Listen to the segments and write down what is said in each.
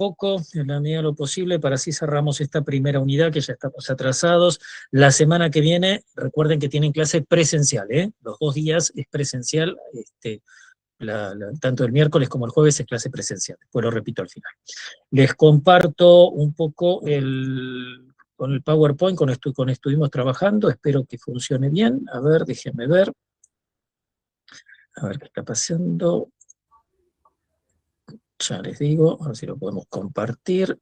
poco, en la medida de lo posible, para así cerramos esta primera unidad, que ya estamos atrasados. La semana que viene, recuerden que tienen clase presencial, ¿eh? Los 2 días es presencial, tanto el miércoles como el jueves es clase presencial, después lo repito al final. Les comparto un poco con el PowerPoint, con esto estuvimos trabajando, espero que funcione bien. A ver, déjenme ver. A ver qué está pasando. Ya les digo, a ver si lo podemos compartir.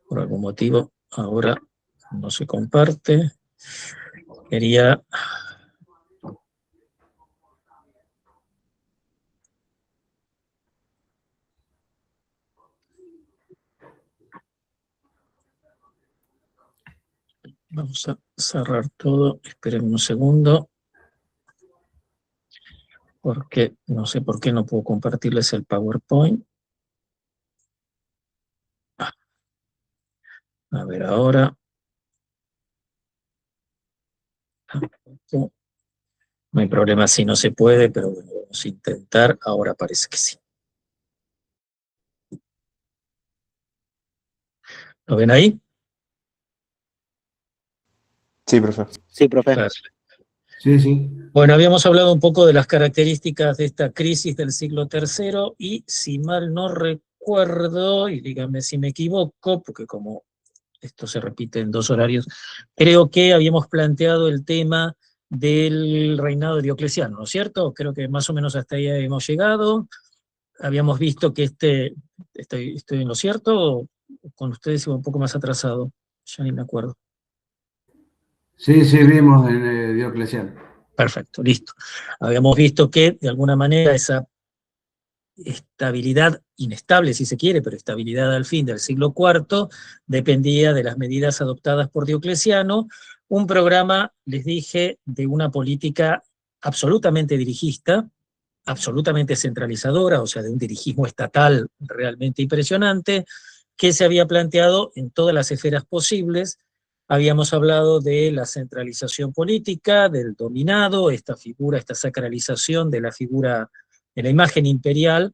Por algún motivo ahora no se comparte. Quería... Vamos a cerrar todo, esperen un segundo, porque no sé por qué no puedo compartirles el PowerPoint. A ver ahora. No hay problema si no se puede, pero bueno, vamos a intentar. Ahora parece que sí. ¿Lo ven ahí? Sí, profe. Sí, profe. Perfecto. Sí, sí. Bueno, habíamos hablado un poco de las características de esta crisis del siglo III y, si mal no recuerdo, y díganme si me equivoco, porque como esto se repite en 2 horarios, creo que habíamos planteado el tema del reinado de Diocleciano, ¿no es cierto? Creo que más o menos hasta ahí hemos llegado. Habíamos visto que ¿estoy en lo cierto o con ustedes iba un poco más atrasado? Ya ni me acuerdo. Sí, sí, vimos en Diocleciano. Perfecto, listo. Habíamos visto que, de alguna manera, esa estabilidad inestable, si se quiere, pero estabilidad al fin del siglo IV, dependía de las medidas adoptadas por Diocleciano, un programa, les dije, de una política absolutamente dirigista, absolutamente centralizadora, o sea, de un dirigismo estatal realmente impresionante, que se había planteado en todas las esferas posibles. Habíamos hablado de la centralización política, del dominado, esta figura, esta sacralización de la figura, de la imagen imperial,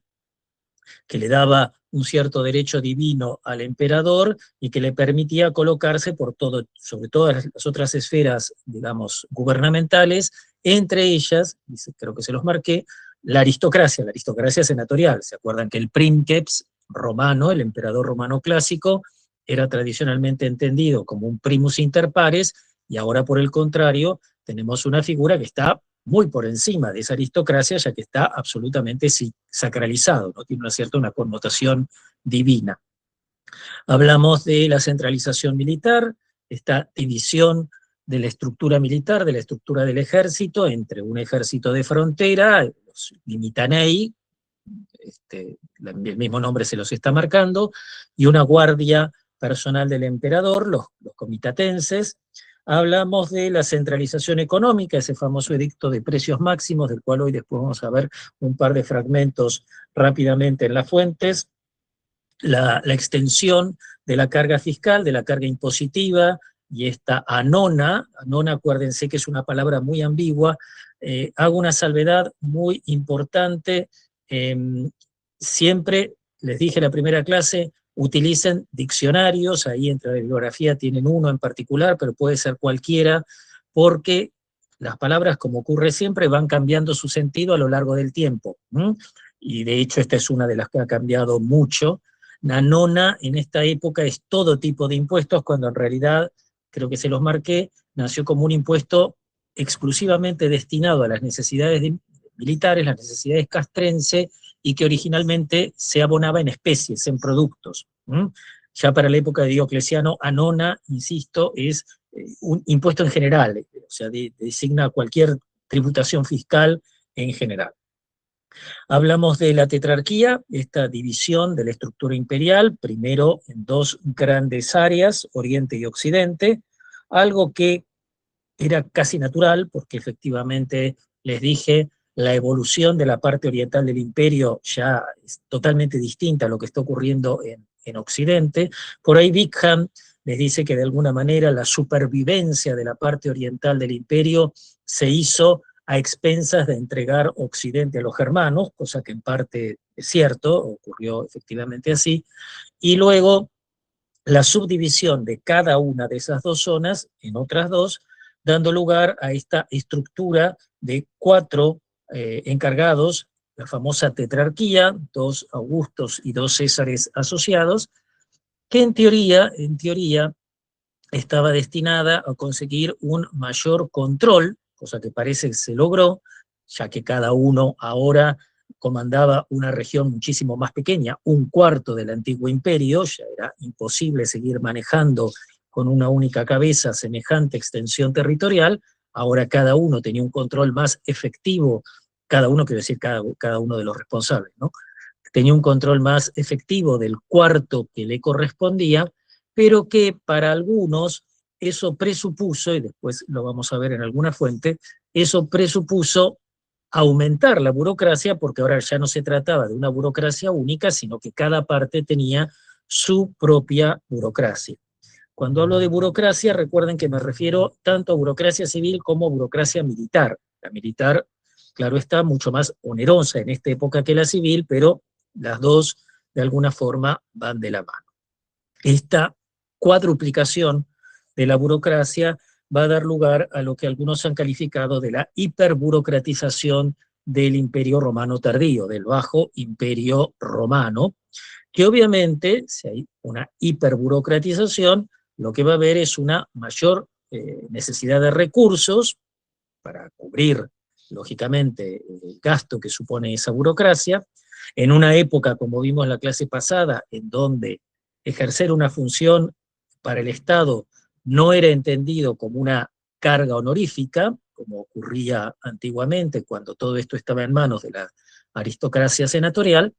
que le daba un cierto derecho divino al emperador y que le permitía colocarse por todo, sobre todas las otras esferas, digamos, gubernamentales, entre ellas, y creo que se los marqué, la aristocracia senatorial. ¿Se acuerdan que el princeps romano, el emperador romano clásico, era tradicionalmente entendido como un primus inter pares, y ahora por el contrario tenemos una figura que está muy por encima de esa aristocracia, ya que está absolutamente sacralizado, ¿no? Tiene una connotación divina. Hablamos de la centralización militar, esta división de la estructura militar, de la estructura del ejército, entre un ejército de frontera, los limitanei, el mismo nombre se los está marcando, y una guardia personal del emperador, los comitatenses. Hablamos de la centralización económica, ese famoso edicto de precios máximos, del cual hoy después vamos a ver un par de fragmentos rápidamente en las fuentes. La extensión de la carga fiscal, de la carga impositiva, y esta anona, acuérdense que es una palabra muy ambigua, hago una salvedad muy importante, siempre, les dije en la primera clase, utilicen diccionarios, ahí entre la bibliografía tienen uno en particular, pero puede ser cualquiera, porque las palabras, como ocurre siempre, van cambiando su sentido a lo largo del tiempo, y de hecho esta es una de las que ha cambiado mucho. La nona en esta época es todo tipo de impuestos, cuando en realidad, creo que se los marqué, nació como un impuesto exclusivamente destinado a las necesidades militares, las necesidades castrense, y que originalmente se abonaba en especies, en productos. Ya para la época de Diocleciano, anona, insisto, es un impuesto en general, o sea, designa cualquier tributación fiscal en general. Hablamos de la tetrarquía, esta división de la estructura imperial, primero en 2 grandes áreas, Oriente y Occidente, algo que era casi natural, porque efectivamente, les dije, la evolución de la parte oriental del imperio ya es totalmente distinta a lo que está ocurriendo en Occidente. Por ahí Wickham les dice que de alguna manera la supervivencia de la parte oriental del imperio se hizo a expensas de entregar Occidente a los germanos, cosa que en parte es cierto, ocurrió efectivamente así, y luego la subdivisión de cada una de esas dos zonas en otras dos, dando lugar a esta estructura de 4 encargados, la famosa tetrarquía, 2 Augustos y 2 Césares asociados, que en teoría estaba destinada a conseguir un mayor control, cosa que parece que se logró, ya que cada uno ahora comandaba una región muchísimo más pequeña, 1/4 del antiguo imperio, ya era imposible seguir manejando con una única cabeza semejante extensión territorial, ahora cada uno tenía un control más efectivo, cada uno, quiero decir cada uno de los responsables, ¿no? Tenía un control más efectivo del cuarto que le correspondía, pero que para algunos eso presupuso, y después lo vamos a ver en alguna fuente, eso presupuso aumentar la burocracia, porque ahora ya no se trataba de una burocracia única, sino que cada parte tenía su propia burocracia. Cuando hablo de burocracia, recuerden que me refiero tanto a burocracia civil como a burocracia militar. La militar, claro está, mucho más onerosa en esta época que la civil, pero las dos de alguna forma van de la mano. Esta cuadruplicación de la burocracia va a dar lugar a lo que algunos han calificado de la hiperburocratización del Imperio Romano tardío, del Bajo Imperio Romano, que obviamente, si hay una hiperburocratización, lo que va a haber es una mayor necesidad de recursos para cubrir, lógicamente, el gasto que supone esa burocracia, en una época, como vimos en la clase pasada, en donde ejercer una función para el Estado no era entendido como una carga honorífica, como ocurría antiguamente cuando todo esto estaba en manos de la aristocracia senatorial,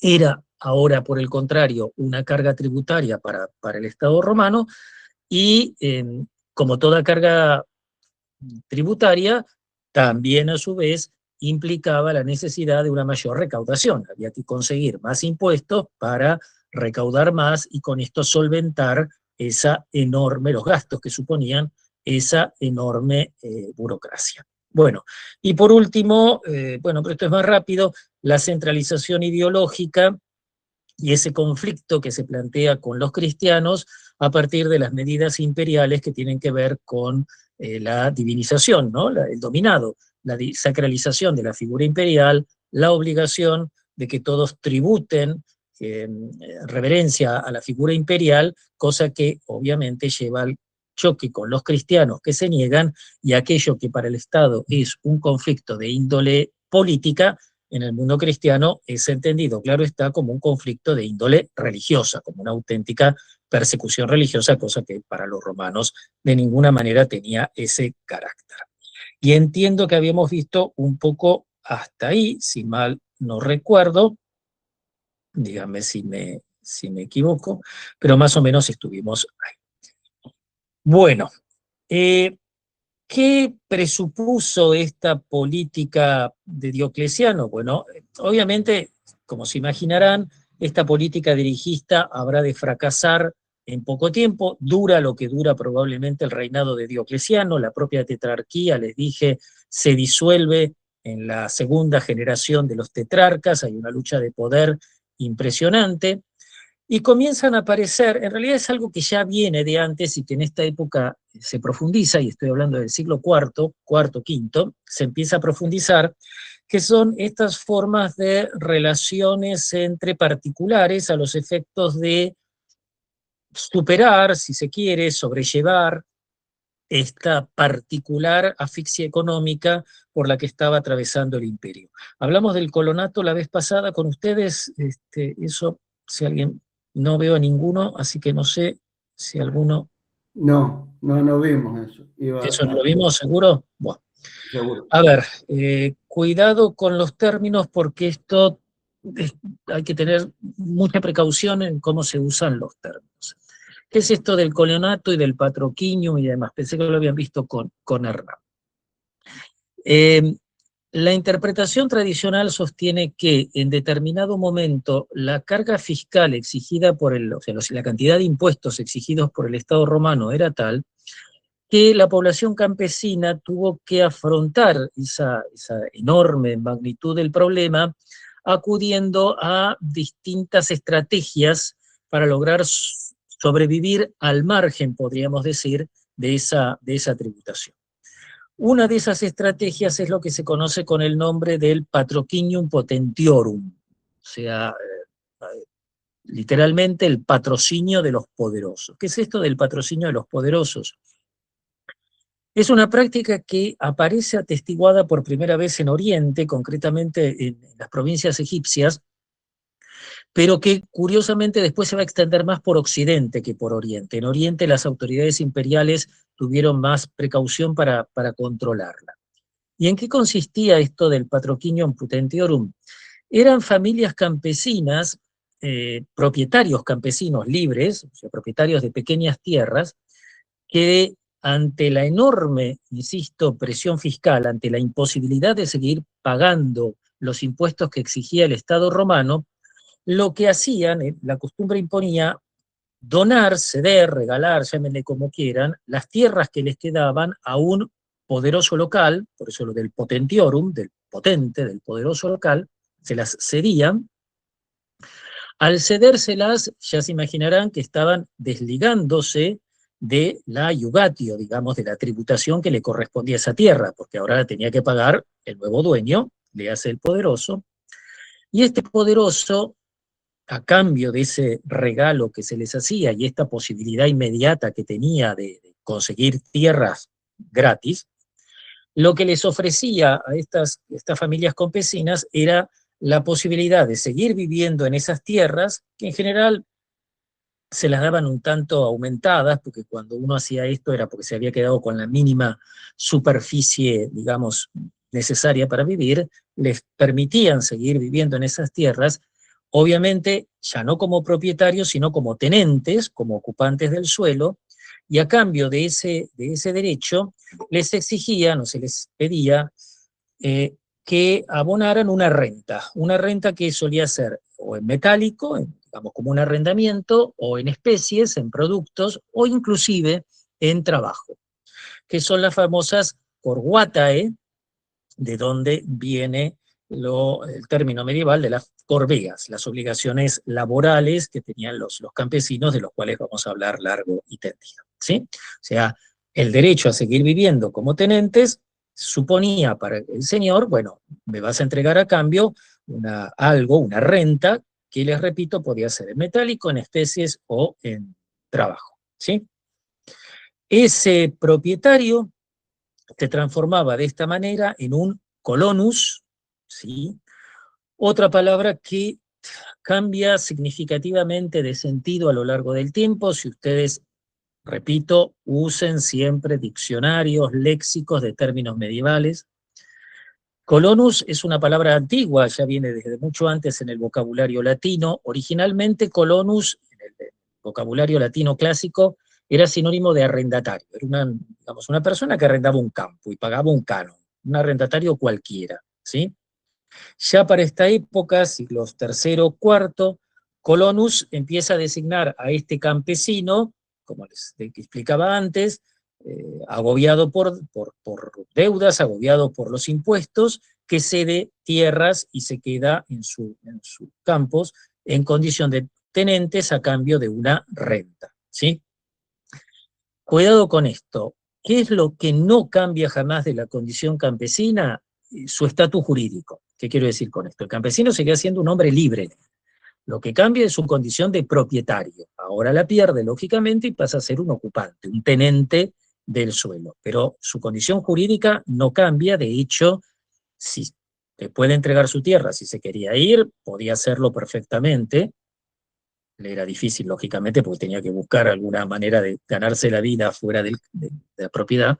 era ahora, por el contrario, una carga tributaria para el Estado romano, y como toda carga tributaria, también a su vez implicaba la necesidad de una mayor recaudación. Había que conseguir más impuestos para recaudar más y con esto solventar los gastos que suponían esa enorme burocracia. Bueno, y por último, bueno, pero esto es más rápido, la centralización ideológica y ese conflicto que se plantea con los cristianos a partir de las medidas imperiales que tienen que ver con la divinización, ¿no? El dominado, la sacralización de la figura imperial, la obligación de que todos tributen reverencia a la figura imperial, cosa que obviamente lleva al choque con los cristianos que se niegan, y aquello que para el Estado es un conflicto de índole política, en el mundo cristiano es entendido, claro está, como un conflicto de índole religiosa, como una auténtica persecución religiosa, cosa que para los romanos de ninguna manera tenía ese carácter. Y entiendo que habíamos visto un poco hasta ahí, si mal no recuerdo, díganme si me equivoco, pero más o menos estuvimos ahí. Bueno, ¿qué presupuso esta política de Diocleciano? Bueno, obviamente, como se imaginarán, esta política dirigista habrá de fracasar en poco tiempo, dura lo que dura probablemente el reinado de Diocleciano, la propia tetrarquía, les dije, se disuelve en la segunda generación de los tetrarcas, hay una lucha de poder impresionante, y comienzan a aparecer, en realidad es algo que ya viene de antes y que en esta época se profundiza, y estoy hablando del siglo IV, V, se empieza a profundizar, que son estas formas de relaciones entre particulares a los efectos de superar, si se quiere, sobrellevar esta particular asfixia económica por la que estaba atravesando el imperio. Hablamos del colonato la vez pasada con ustedes, eso, si alguien, no veo a ninguno, así que no sé si alguno... No vimos eso. ¿Eso no lo vimos, seguro? Bueno. Seguro. A ver, cuidado con los términos porque esto hay que tener mucha precaución en cómo se usan los términos. ¿Qué es esto del colonato y del patroquinio y demás? Pensé que lo habían visto con Hernán. La interpretación tradicional sostiene que en determinado momento la carga fiscal exigida por la cantidad de impuestos exigidos por el Estado romano era tal que la población campesina tuvo que afrontar esa enorme magnitud del problema, acudiendo a distintas estrategias para lograr sobrevivir al margen, podríamos decir, de esa tributación. Una de esas estrategias es lo que se conoce con el nombre del patrocinium potentiorum, o sea, literalmente el patrocinio de los poderosos. ¿Qué es esto del patrocinio de los poderosos? Es una práctica que aparece atestiguada por primera vez en Oriente, concretamente en las provincias egipcias, pero que curiosamente después se va a extender más por Occidente que por Oriente. En Oriente las autoridades imperiales tuvieron más precaución para controlarla. ¿Y en qué consistía esto del patrocinium potentiorum? Eran familias campesinas, propietarios campesinos libres, o sea, propietarios de pequeñas tierras, que ante la enorme, insisto, presión fiscal, ante la imposibilidad de seguir pagando los impuestos que exigía el Estado romano, lo que hacían, la costumbre imponía, donar, ceder, regalar, llámenle como quieran, las tierras que les quedaban a un poderoso local, por eso lo del potentiorum, del potente, del poderoso local, se las cedían. Al cedérselas, ya se imaginarán que estaban desligándose de la iugatio, digamos, de la tributación que le correspondía a esa tierra, porque ahora la tenía que pagar el nuevo dueño, le hace el poderoso, y este poderoso, a cambio de ese regalo que se les hacía y esta posibilidad inmediata que tenía de conseguir tierras gratis, lo que les ofrecía a estas familias campesinas era la posibilidad de seguir viviendo en esas tierras, que en general se las daban un tanto aumentadas, porque cuando uno hacía esto era porque se había quedado con la mínima superficie, digamos, necesaria para vivir, les permitían seguir viviendo en esas tierras, obviamente ya no como propietarios, sino como tenentes, como ocupantes del suelo, y a cambio de ese derecho les exigían o se les pedía que abonaran una renta que solía ser o en metálico, digamos como un arrendamiento, o en especies, en productos, o inclusive en trabajo, que son las famosas corguatae, de donde viene el término medieval de las corveas, las obligaciones laborales que tenían los campesinos, de los cuales vamos a hablar largo y tendido, ¿sí? O sea, el derecho a seguir viviendo como tenentes suponía para el señor, bueno, me vas a entregar a cambio una renta, que les repito, podía ser en metálico, en especies o en trabajo, ¿sí? Ese propietario se transformaba de esta manera en un colonus, ¿sí? Otra palabra que cambia significativamente de sentido a lo largo del tiempo. Si ustedes, repito, usen siempre diccionarios, léxicos de términos medievales. Colonus es una palabra antigua, ya viene desde mucho antes en el vocabulario latino. Originalmente colonus, en el vocabulario latino clásico, era sinónimo de arrendatario. Era una persona que arrendaba un campo y pagaba un canon, un arrendatario cualquiera, ¿sí? Ya para esta época, siglos III, IV, colonus empieza a designar a este campesino, como les explicaba antes, agobiado por deudas, agobiado por los impuestos, que cede tierras y se queda en sus campos en condición de tenentes a cambio de una renta, ¿sí? Cuidado con esto. ¿Qué es lo que no cambia jamás de la condición campesina? Su estatus jurídico. ¿Qué quiero decir con esto? El campesino seguía siendo un hombre libre. Lo que cambia es su condición de propietario. Ahora la pierde, lógicamente, y pasa a ser un ocupante, un tenente del suelo. Pero su condición jurídica no cambia. De hecho, si le puede entregar su tierra, si se quería ir, podía hacerlo perfectamente. Le era difícil, lógicamente, porque tenía que buscar alguna manera de ganarse la vida fuera de la propiedad.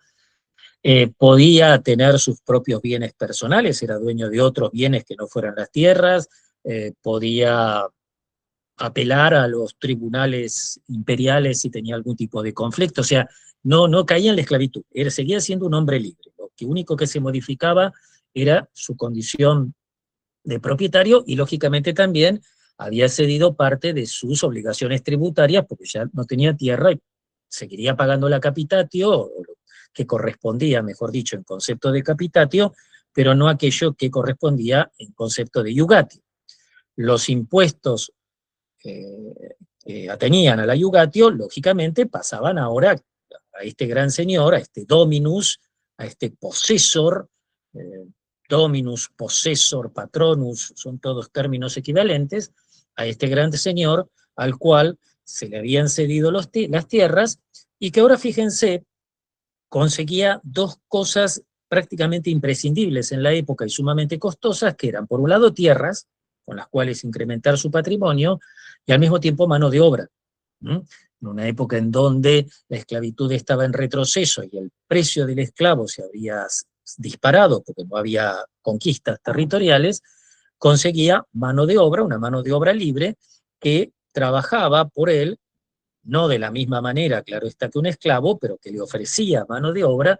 Podía tener sus propios bienes personales, era dueño de otros bienes que no fueran las tierras, podía apelar a los tribunales imperiales si tenía algún tipo de conflicto, o sea, no caía en la esclavitud, seguía siendo un hombre libre. Lo único que se modificaba era su condición de propietario y lógicamente también había cedido parte de sus obligaciones tributarias porque ya no tenía tierra y seguiría pagando la capitatio, o que correspondía, mejor dicho, en concepto de capitatio, pero no aquello que correspondía en concepto de iugatio. Los impuestos que atenían a la iugatio, lógicamente, pasaban ahora a este gran señor, a este dominus, a este possessor, dominus, possessor, patronus, son todos términos equivalentes, a este gran señor al cual se le habían cedido las tierras, y que ahora, fíjense, conseguía dos cosas prácticamente imprescindibles en la época y sumamente costosas, que eran, por un lado, tierras, con las cuales incrementar su patrimonio, y al mismo tiempo mano de obra. En una época en donde la esclavitud estaba en retroceso y el precio del esclavo se había disparado porque no había conquistas territoriales, conseguía mano de obra, una mano de obra libre, que trabajaba por él, no de la misma manera, claro está, que un esclavo, pero que le ofrecía mano de obra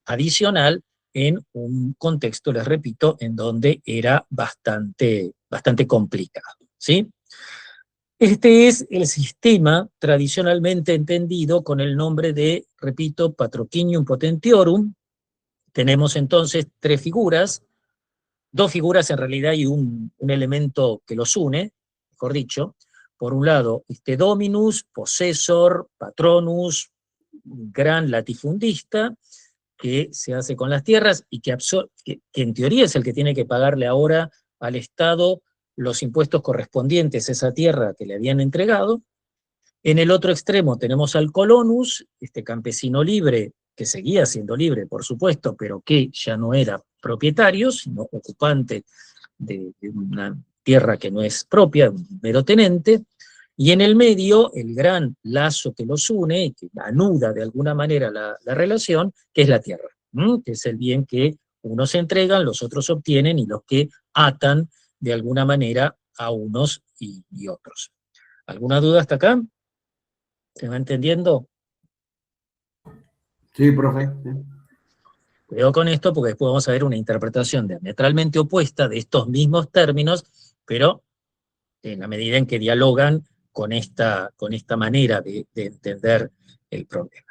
adicional en un contexto, les repito, en donde era bastante complicado, ¿sí? Este es el sistema tradicionalmente entendido con el nombre de, repito, Patrocinium Potentiorum. Tenemos entonces tres figuras, dos figuras en realidad y un elemento que los une, mejor dicho. Por un lado, este dominus, possessor, patronus, gran latifundista, que se hace con las tierras y que en teoría es el que tiene que pagarle ahora al Estado los impuestos correspondientes a esa tierra que le habían entregado. En el otro extremo tenemos al colonus, este campesino libre, que seguía siendo libre, por supuesto, pero que ya no era propietario, sino ocupante de una tierra que no es propia, un mero tenente. Y en el medio, el gran lazo que los une y que anuda de alguna manera la relación, que es la tierra, que es el bien que unos entregan, los otros obtienen, y los que atan de alguna manera a unos y otros. ¿Alguna duda hasta acá? ¿Se va entendiendo? Sí, profe. Sí. Cuidado con esto porque después vamos a ver una interpretación diametralmente opuesta de estos mismos términos, pero en la medida en que dialogan con esta manera de entender el problema.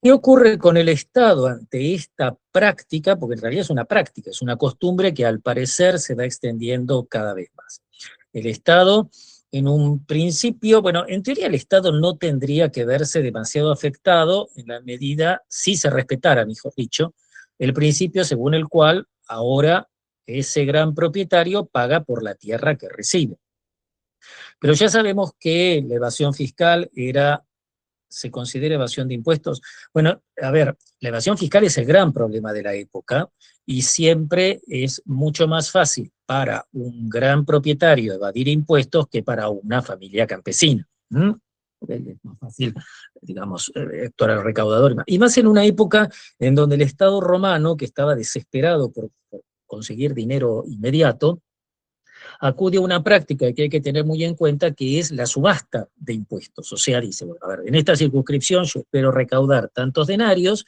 ¿Qué ocurre con el Estado ante esta práctica? Porque en realidad es una práctica, es una costumbre que al parecer se va extendiendo cada vez más. El Estado, en un principio, bueno, en teoría el Estado no tendría que verse demasiado afectado en la medida, si se respetara, mejor dicho, el principio según el cual ahora ese gran propietario paga por la tierra que recibe. Pero ya sabemos que la evasión fiscal se considera evasión de impuestos. Bueno, a ver, la evasión fiscal es el gran problema de la época y siempre es mucho más fácil para un gran propietario evadir impuestos que para una familia campesina. Es más fácil, digamos, actuar al recaudador. Y más en una época en donde el Estado romano, que estaba desesperado por conseguir dinero inmediato, acude a una práctica que hay que tener muy en cuenta, que es la subasta de impuestos. O sea, dice, bueno, a ver, en esta circunscripción yo espero recaudar tantos denarios,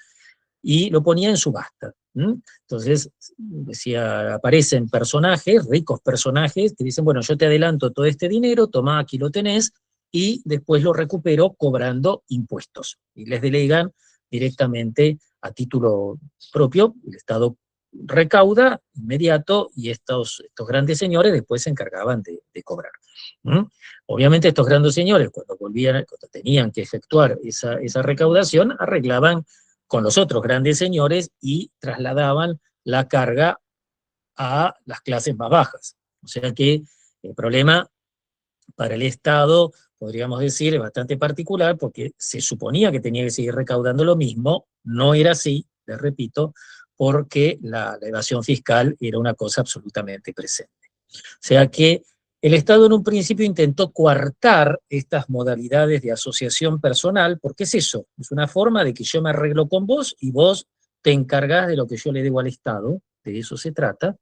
y lo ponía en subasta. Entonces, decía, aparecen personajes, ricos personajes, que dicen, bueno, yo te adelanto todo este dinero, tomá, aquí lo tenés, y después lo recupero cobrando impuestos. Y les delegan directamente a título propio, el Estado recauda inmediato, y estos grandes señores después se encargaban de cobrar. Obviamente estos grandes señores, cuando tenían que efectuar esa recaudación, arreglaban con los otros grandes señores y trasladaban la carga a las clases más bajas. O sea que el problema para el Estado, podríamos decir, es bastante particular, porque se suponía que tenía que seguir recaudando lo mismo, no era así, les repito, porque la evasión fiscal era una cosa absolutamente presente. O sea que el Estado en un principio intentó coartar estas modalidades de asociación personal, porque es eso, es una forma de que yo me arreglo con vos y vos te encargás de lo que yo le debo al Estado, de eso se trata.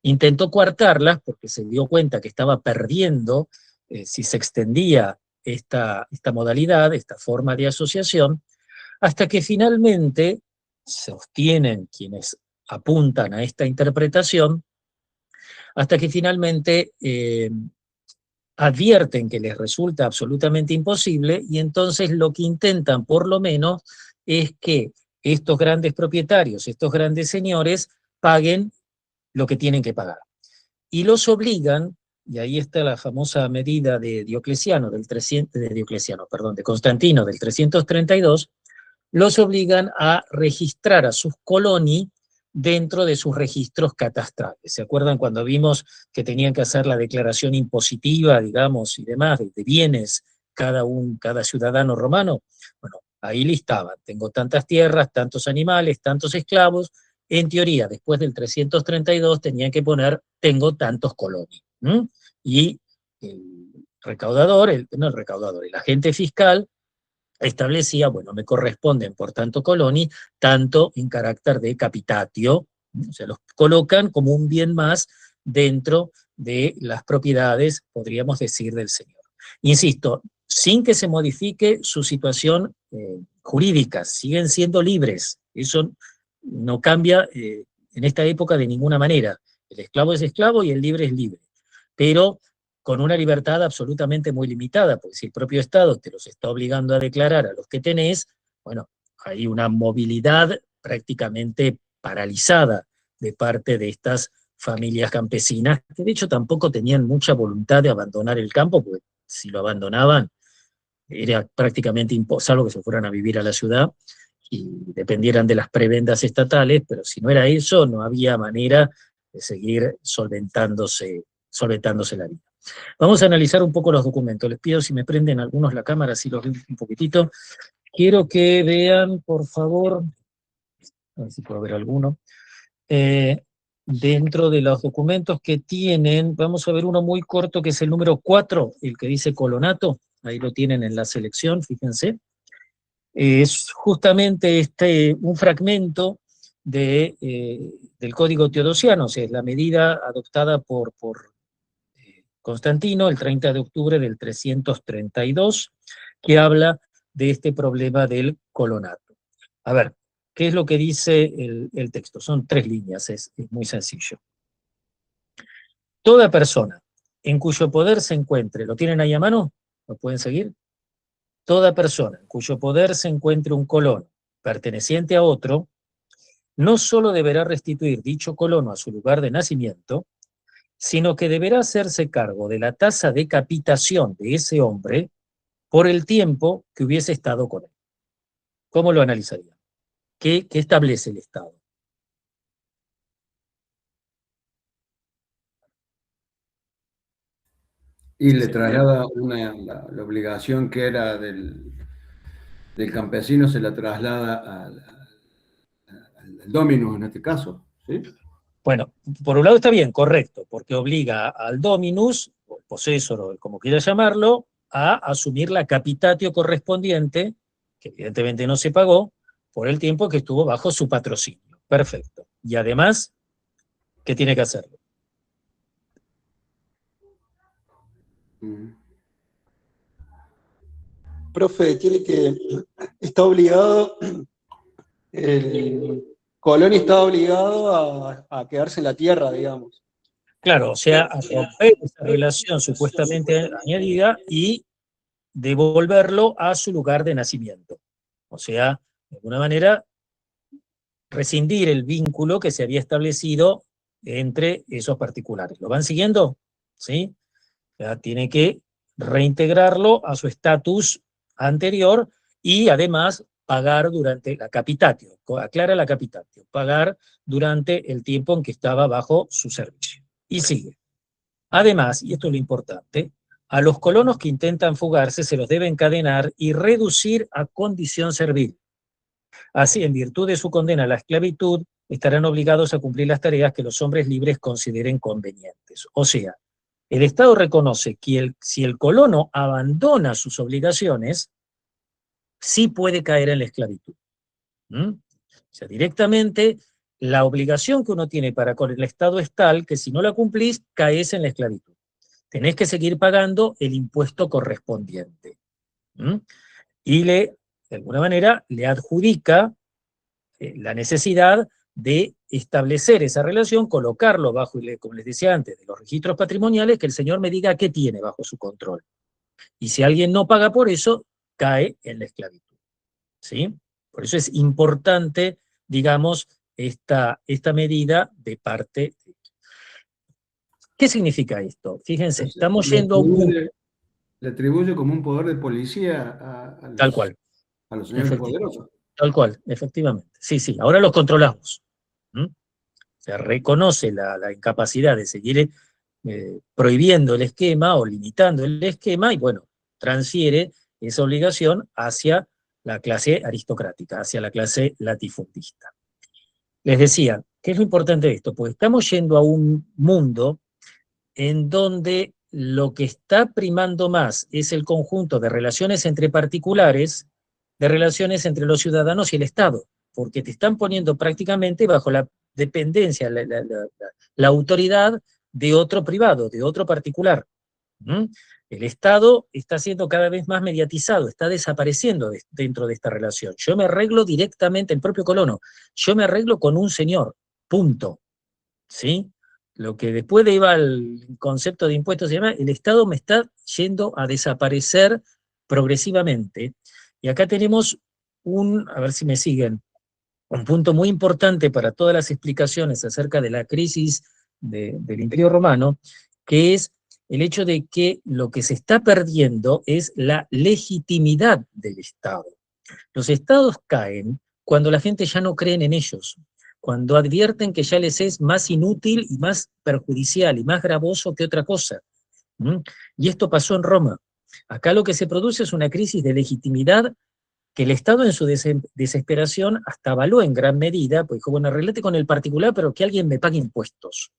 Intentó coartarlas porque se dio cuenta que estaba perdiendo, si se extendía esta modalidad, esta forma de asociación, hasta que finalmente sostienen quienes apuntan a esta interpretación, hasta que finalmente advierten que les resulta absolutamente imposible, y entonces lo que intentan por lo menos es que estos grandes propietarios, estos grandes señores, paguen lo que tienen que pagar. Y los obligan, y ahí está la famosa medida de Diocleciano, de Constantino, del 332, los obligan a registrar a sus coloni dentro de sus registros catastrales. ¿Se acuerdan cuando vimos que tenían que hacer la declaración impositiva, digamos, y demás, de bienes cada ciudadano romano? Bueno, ahí listaban, tengo tantas tierras, tantos animales, tantos esclavos. En teoría, después del 332 tenían que poner, tengo tantos coloni. Y el recaudador, el agente fiscal, establecía, bueno, me corresponden por tanto coloni, tanto en carácter de capitatio, o sea, los colocan como un bien más dentro de las propiedades, podríamos decir, del señor. Insisto, sin que se modifique su situación jurídica, siguen siendo libres, eso no cambia en esta época de ninguna manera. El esclavo es esclavo y el libre es libre, pero con una libertad absolutamente muy limitada, porque si el propio Estado te los está obligando a declarar a los que tenés, bueno, hay una movilidad prácticamente paralizada de parte de estas familias campesinas, que de hecho tampoco tenían mucha voluntad de abandonar el campo, porque si lo abandonaban era prácticamente imposible, salvo que se fueran a vivir a la ciudad y dependieran de las prebendas estatales, pero si no era eso, no había manera de seguir solventándose la vida. Vamos a analizar un poco los documentos. Les pido si me prenden algunos la cámara, si los veo un poquitito. Quiero que vean, por favor, a ver si puedo ver alguno, dentro de los documentos que tienen, vamos a ver uno muy corto que es el número 4, el que dice colonato, ahí lo tienen en la selección, fíjense. Es justamente un fragmento del Código Teodosiano, o sea, es la medida adoptada por Constantino el 30 de octubre del 332, que habla de este problema del colonato. A ver, ¿qué es lo que dice el texto? Son 3 líneas, es muy sencillo. Toda persona en cuyo poder se encuentre, ¿lo tienen ahí a mano? ¿Lo pueden seguir? Toda persona en cuyo poder se encuentre un colono perteneciente a otro, no solo deberá restituir dicho colono a su lugar de nacimiento, sino que deberá hacerse cargo de la tasa de capitación de ese hombre por el tiempo que hubiese estado con él. ¿Cómo lo analizaría? ¿Qué establece el Estado? Y le traslada la obligación que era del campesino, se la traslada al dominus en este caso, ¿sí? Bueno, por un lado está bien, correcto, porque obliga al dominus, o el posesor, o como quiera llamarlo, a asumir la capitatio correspondiente, que evidentemente no se pagó, por el tiempo que estuvo bajo su patrocinio. Perfecto. Y además, ¿qué tiene que hacerlo? Profe, está obligado, el Colón está obligado a quedarse en la tierra, digamos. Claro, o sea, a romper esa relación supuestamente añadida y devolverlo a su lugar de nacimiento. O sea, de alguna manera, rescindir el vínculo que se había establecido entre esos particulares. ¿Lo van siguiendo? ¿Sí? Ya tiene que reintegrarlo a su estatus anterior y además pagar durante la capitatio, aclara la capitatio, pagar durante el tiempo en que estaba bajo su servicio. Y sigue. Además, y esto es lo importante, a los colonos que intentan fugarse se los debe encadenar y reducir a condición servil. Así, en virtud de su condena a la esclavitud, estarán obligados a cumplir las tareas que los hombres libres consideren convenientes. O sea, el Estado reconoce que si el colono abandona sus obligaciones, sí puede caer en la esclavitud. O sea, directamente la obligación que uno tiene para con el Estado es tal que si no la cumplís, caes en la esclavitud. Tenés que seguir pagando el impuesto correspondiente. Y de alguna manera, le adjudica la necesidad de establecer esa relación, colocarlo bajo, como les decía antes, de los registros patrimoniales, que el señor me diga qué tiene bajo su control. Y si alguien no paga por eso, cae en la esclavitud. ¿Sí? Por eso es importante, digamos, esta medida de parte. ¿Qué significa esto? Fíjense, estamos yendo a un mundo. Le atribuye como un poder de policía Tal cual, a los señores efectivamente. poderosos. Tal cual, efectivamente. Sí, sí, ahora los controlamos. Se reconoce la incapacidad de seguir prohibiendo el esquema o limitando el esquema y, bueno, transfiere esa obligación hacia la clase aristocrática, hacia la clase latifundista. Les decía, ¿qué es lo importante de esto? Pues estamos yendo a un mundo en donde lo que está primando más es el conjunto de relaciones entre particulares, de relaciones entre los ciudadanos y el Estado, porque te están poniendo prácticamente bajo la dependencia, la autoridad de otro privado, de otro particular. El Estado está siendo cada vez más mediatizado, está desapareciendo dentro de esta relación. Yo me arreglo directamente, el propio colono, yo me arreglo con un señor, punto. ¿Sí? Lo que después de iba al concepto de impuestos y demás, el Estado me está yendo a desaparecer progresivamente. Y acá tenemos a ver si me siguen, un punto muy importante para todas las explicaciones acerca de la crisis del Imperio Romano, que es el hecho de que lo que se está perdiendo es la legitimidad del Estado. Los Estados caen cuando la gente ya no cree en ellos, cuando advierten que ya les es más inútil y más perjudicial y más gravoso que otra cosa. Y esto pasó en Roma. Acá lo que se produce es una crisis de legitimidad que el Estado en su desesperación hasta avaló en gran medida, pues dijo, bueno, arreglate con el particular, pero que alguien me pague impuestos.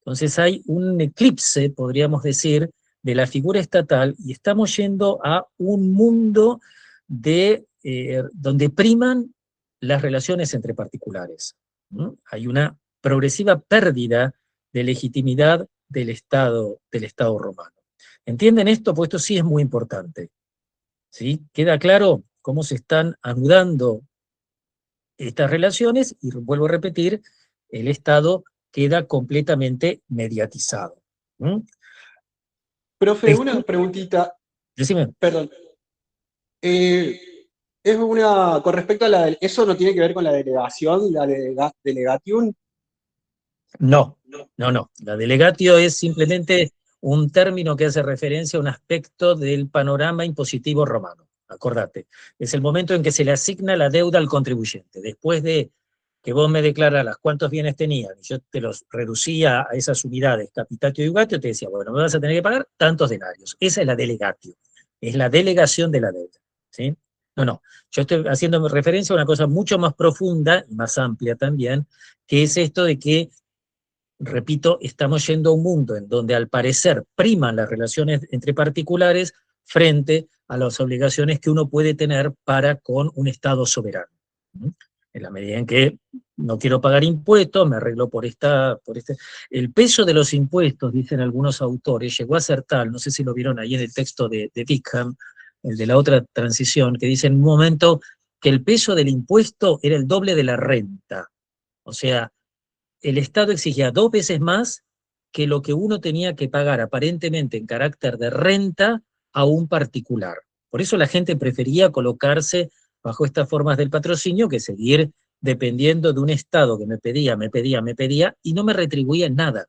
Entonces hay un eclipse, podríamos decir, de la figura estatal, y estamos yendo a un mundo donde priman las relaciones entre particulares. Hay una progresiva pérdida de legitimidad del Estado romano. ¿Entienden esto? Pues esto sí es muy importante. ¿Sí? ¿Queda claro cómo se están anudando estas relaciones? Y vuelvo a repetir, el Estado queda completamente mediatizado. Profe, una preguntita, Decime. perdón. Es con respecto a eso no tiene que ver con la delegación, la delegation. No. La delegatio es simplemente un término que hace referencia a un aspecto del panorama impositivo romano. Acordate, es el momento en que se le asigna la deuda al contribuyente. Después de que vos me declararas cuántos bienes tenían y yo te los reducía a esas unidades, capitatio y ugatio, te decía, bueno, me vas a tener que pagar tantos denarios. Esa es la delegatio, es la delegación de la deuda. ¿Sí? No, yo estoy haciendo referencia a una cosa mucho más profunda y más amplia también, que es esto de que, repito, estamos yendo a un mundo en donde al parecer priman las relaciones entre particulares frente a las obligaciones que uno puede tener para con un Estado soberano. En la medida en que no quiero pagar impuestos, me arreglo por este. El peso de los impuestos, dicen algunos autores, llegó a ser tal, no sé si lo vieron ahí en el texto de Wickham, el de la otra transición, que dice en un momento que el peso del impuesto era el doble de la renta. O sea, el Estado exigía 2 veces más que lo que uno tenía que pagar aparentemente en carácter de renta a un particular. Por eso la gente prefería colocarse bajo estas formas del patrocinio que seguir dependiendo de un Estado que me pedía y no me retribuía en nada.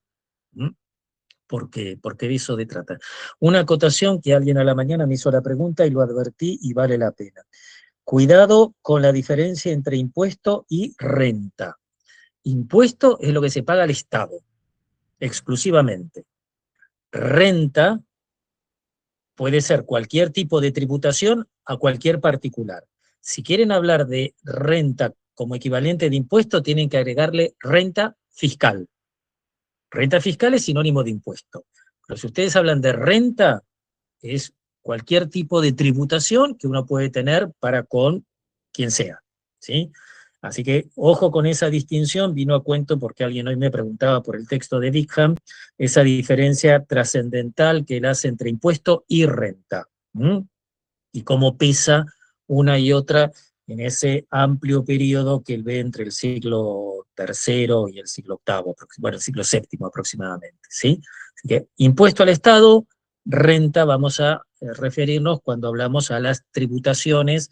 Porque de eso se trata. Una acotación que alguien a la mañana me hizo la pregunta y lo advertí y vale la pena. Cuidado con la diferencia entre impuesto y renta. Impuesto es lo que se paga al Estado, exclusivamente. Renta puede ser cualquier tipo de tributación a cualquier particular. Si quieren hablar de renta como equivalente de impuesto, tienen que agregarle renta fiscal. Renta fiscal es sinónimo de impuesto. Pero si ustedes hablan de renta, es cualquier tipo de tributación que uno puede tener para con quien sea. ¿Sí? Así que ojo con esa distinción, vino a cuento porque alguien hoy me preguntaba por el texto de Wickham, esa diferencia trascendental que él hace entre impuesto y renta. Y cómo pesa una y otra en ese amplio periodo que él ve entre el siglo III y el siglo VIII, bueno, el siglo VII aproximadamente. ¿Sí? Así que impuesto al Estado, renta, vamos a referirnos cuando hablamos a las tributaciones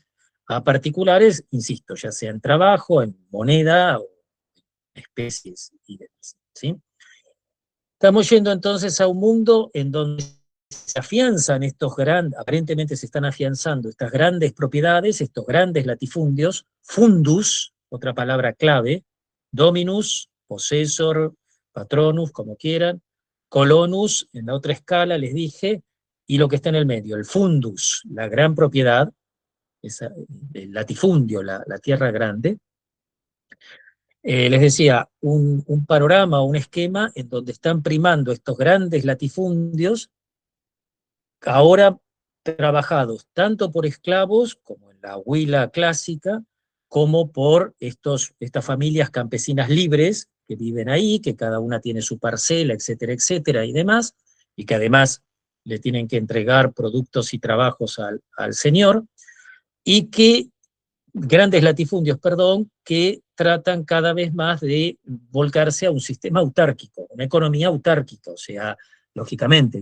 a particulares, insisto, ya sea en trabajo, en moneda o en especies y demás, ¿sí? Estamos yendo entonces a un mundo en donde se afianzan estos grandes, aparentemente se están afianzando estas grandes propiedades, estos grandes latifundios, fundus, otra palabra clave, dominus, possessor, patronus, como quieran, colonus, en la otra escala les dije, y lo que está en el medio, el fundus, la gran propiedad, el latifundio, la tierra grande. Les decía, un panorama, un esquema en donde están primando estos grandes latifundios, ahora trabajados tanto por esclavos, como en la huila clásica, como por estas familias campesinas libres que viven ahí, que cada una tiene su parcela, etcétera, etcétera, y demás, y que además le tienen que entregar productos y trabajos al señor, y que grandes latifundios, perdón, que tratan cada vez más de volcarse a un sistema autárquico, una economía autárquica, o sea, lógicamente,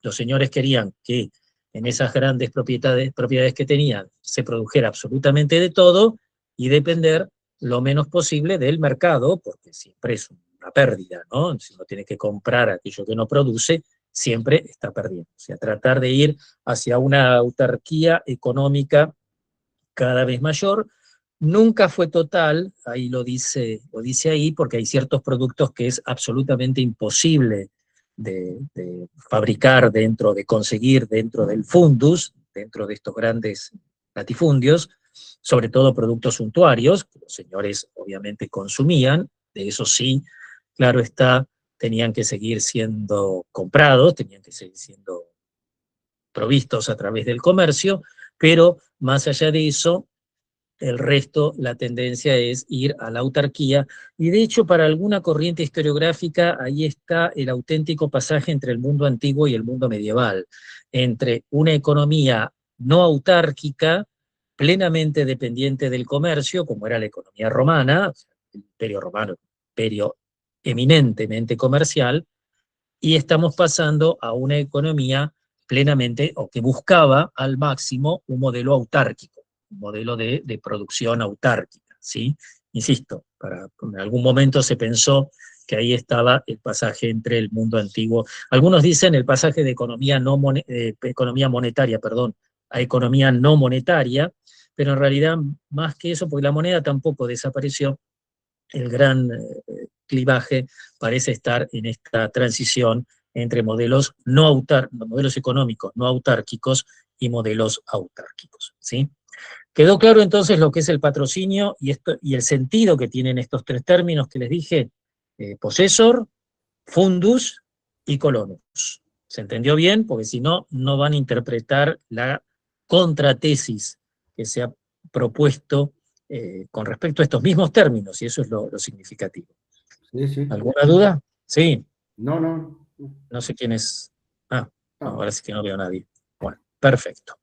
los señores querían que en esas grandes propiedades que tenían se produjera absolutamente de todo y depender lo menos posible del mercado, porque siempre es una pérdida, ¿no? Si uno tiene que comprar aquello que no produce, siempre está perdiendo. O sea, tratar de ir hacia una autarquía económica cada vez mayor. Nunca fue total, ahí lo dice ahí, porque hay ciertos productos que es absolutamente imposible de fabricar dentro, de conseguir dentro del fundus, dentro de estos grandes latifundios, sobre todo productos suntuarios, que los señores obviamente consumían, de eso sí, claro está, tenían que seguir siendo comprados, tenían que seguir siendo provistos a través del comercio, pero más allá de eso, el resto, la tendencia es ir a la autarquía, y de hecho para alguna corriente historiográfica ahí está el auténtico pasaje entre el mundo antiguo y el mundo medieval, entre una economía no autárquica, plenamente dependiente del comercio, como era la economía romana, el imperio romano, imperio eminentemente comercial, y estamos pasando a una economía plenamente, o que buscaba al máximo un modelo autárquico, un modelo de producción autárquica, ¿sí? Insisto, en algún momento se pensó que ahí estaba el pasaje entre el mundo antiguo. Algunos dicen el pasaje de economía monetaria, perdón, a economía no monetaria, pero en realidad más que eso, porque la moneda tampoco desapareció, el gran clivaje parece estar en esta transición entre modelos modelos económicos no autárquicos y modelos autárquicos, ¿sí? Quedó claro entonces lo que es el patrocinio y el sentido que tienen estos tres términos que les dije, possessor, fundus y colonus. ¿Se entendió bien? Porque si no, no van a interpretar la contratesis que se ha propuesto con respecto a estos mismos términos, y eso es lo significativo. Sí, sí. ¿Alguna duda? Sí. No, no. No sé quién es. Ah, no, No. ahora sí que no veo a nadie. Bueno, perfecto.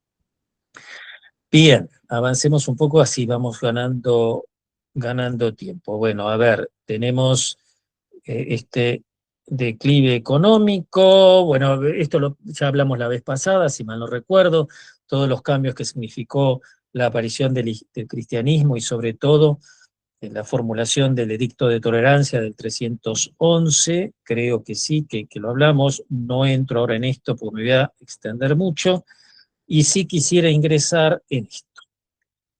Bien, avancemos un poco, así vamos ganando tiempo. Bueno, a ver, tenemos este declive económico, bueno, esto ya hablamos la vez pasada, si mal no recuerdo, todos los cambios que significó la aparición del cristianismo y sobre todo en la formulación del edicto de tolerancia del 311, creo que sí, que lo hablamos, no entro ahora en esto porque me voy a extender mucho, y sí quisiera ingresar en esto,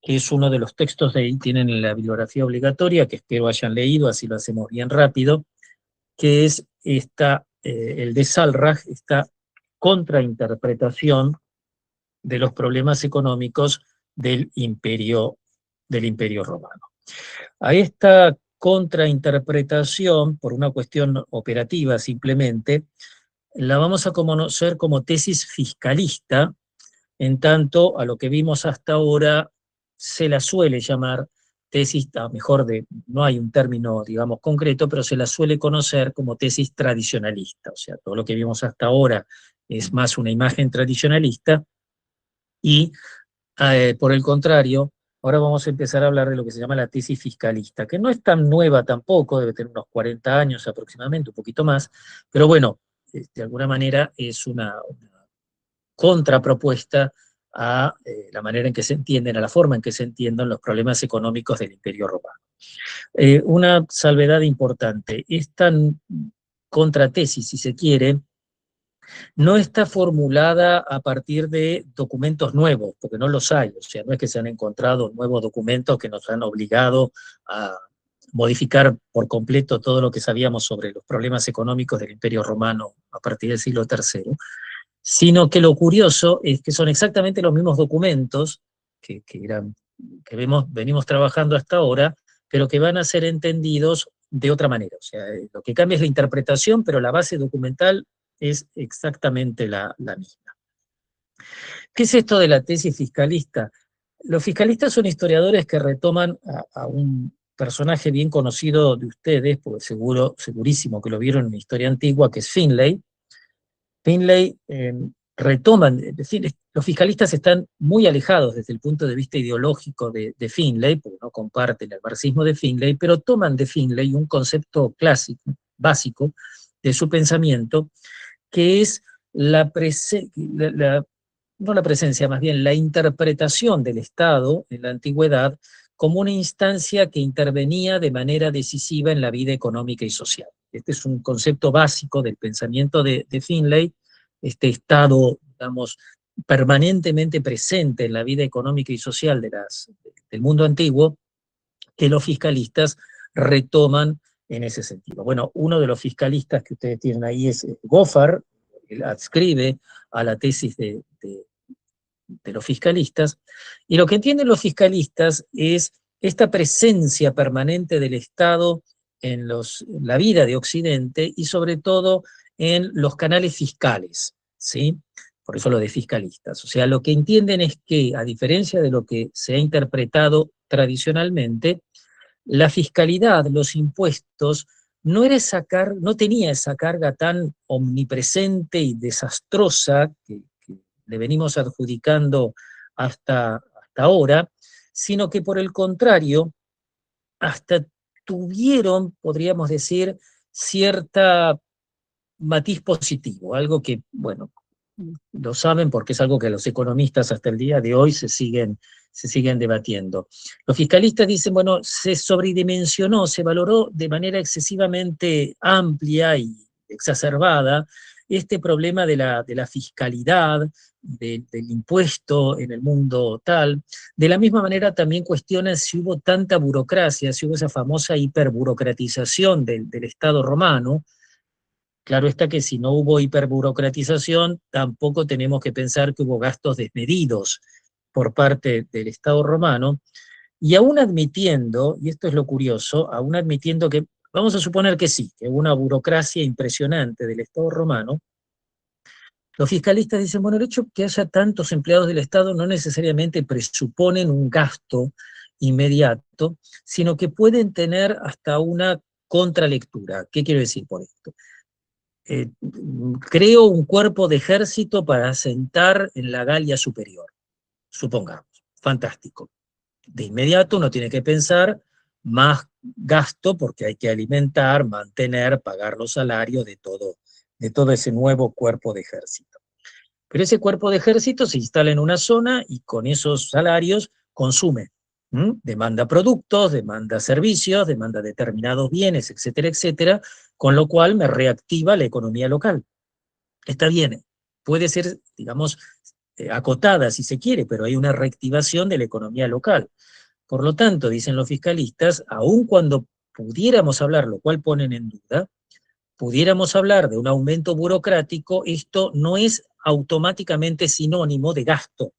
que es uno de los textos de ahí, tienen en la bibliografía obligatoria, que espero hayan leído, así lo hacemos bien rápido, que es el de Salraj, esta contrainterpretación de los problemas económicos del imperio romano. A esta contrainterpretación, por una cuestión operativa simplemente, la vamos a conocer como tesis fiscalista, en tanto a lo que vimos hasta ahora se la suele llamar tesis, no hay un término, digamos, concreto, pero se la suele conocer como tesis tradicionalista. O sea, todo lo que vimos hasta ahora es más una imagen tradicionalista, y por el contrario, ahora vamos a empezar a hablar de lo que se llama la tesis fiscalista, que no es tan nueva tampoco, debe tener unos 40 años aproximadamente, un poquito más, pero bueno, de alguna manera es una contrapropuesta a la manera en que se entienden, a la forma en que se entienden los problemas económicos del Imperio Romano. Una salvedad importante, esta contratesis, si se quiere, no está formulada a partir de documentos nuevos, porque no los hay, o sea, no es que se han encontrado nuevos documentos que nos han obligado a modificar por completo todo lo que sabíamos sobre los problemas económicos del Imperio Romano a partir del siglo III, sino que lo curioso es que son exactamente los mismos documentos que venimos trabajando hasta ahora, pero que van a ser entendidos de otra manera. O sea, lo que cambia es la interpretación, pero la base documental es exactamente la misma. ¿Qué es esto de la tesis fiscalista? Los fiscalistas son historiadores que retoman a un personaje bien conocido de ustedes, porque segurísimo que lo vieron en la historia antigua, que es Finlay. Finlay retoman, es decir, los fiscalistas están muy alejados desde el punto de vista ideológico de Finlay, porque no comparten el marxismo de Finlay, pero toman de Finlay un concepto clásico, básico, de su pensamiento, que es no la presencia, más bien la interpretación del Estado en la antigüedad como una instancia que intervenía de manera decisiva en la vida económica y social. Este es un concepto básico del pensamiento de Finlay, este Estado, digamos, permanentemente presente en la vida económica y social del mundo antiguo, que los fiscalistas retoman en ese sentido. Bueno, uno de los fiscalistas que ustedes tienen ahí es Goffard, él adscribe a la tesis de los fiscalistas, y lo que entienden los fiscalistas es esta presencia permanente del Estado en la vida de Occidente y sobre todo en los canales fiscales, ¿sí? Por eso lo de fiscalistas. O sea, lo que entienden es que, a diferencia de lo que se ha interpretado tradicionalmente, la fiscalidad, los impuestos, no tenía esa carga tan omnipresente y desastrosa que le venimos adjudicando hasta ahora, sino que por el contrario, hasta tuvieron, podríamos decir, cierta matiz positivo, algo que, bueno, lo saben porque es algo que los economistas hasta el día de hoy se siguen debatiendo. Los fiscalistas dicen, bueno, se sobredimensionó, se valoró de manera excesivamente amplia y exacerbada este problema de la fiscalidad, del impuesto en el mundo tal. De la misma manera también cuestionan si hubo tanta burocracia, si hubo esa famosa hiperburocratización del Estado romano. Claro está que si no hubo hiperburocratización, tampoco tenemos que pensar que hubo gastos desmedidos por parte del Estado romano, y aún admitiendo, y esto es lo curioso, aún admitiendo que, vamos a suponer que sí, que hubo una burocracia impresionante del Estado romano, los fiscalistas dicen, bueno, el hecho de que haya tantos empleados del Estado no necesariamente presuponen un gasto inmediato, sino que pueden tener hasta una contralectura. ¿Qué quiero decir por esto? Creo un cuerpo de ejército para asentar en la Galia superior, supongamos, fantástico. De inmediato uno tiene que pensar más gasto porque hay que alimentar, mantener, pagar los salarios de todo ese nuevo cuerpo de ejército. Pero ese cuerpo de ejército se instala en una zona y con esos salarios consume. Demanda productos, demanda servicios, demanda determinados bienes, etcétera, etcétera, con lo cual me reactiva la economía local. Está bien, puede ser, digamos, acotada si se quiere, pero hay una reactivación de la economía local. Por lo tanto, dicen los fiscalistas, aun cuando pudiéramos hablar, lo cual ponen en duda, pudiéramos hablar de un aumento burocrático, esto no es automáticamente sinónimo de gasto,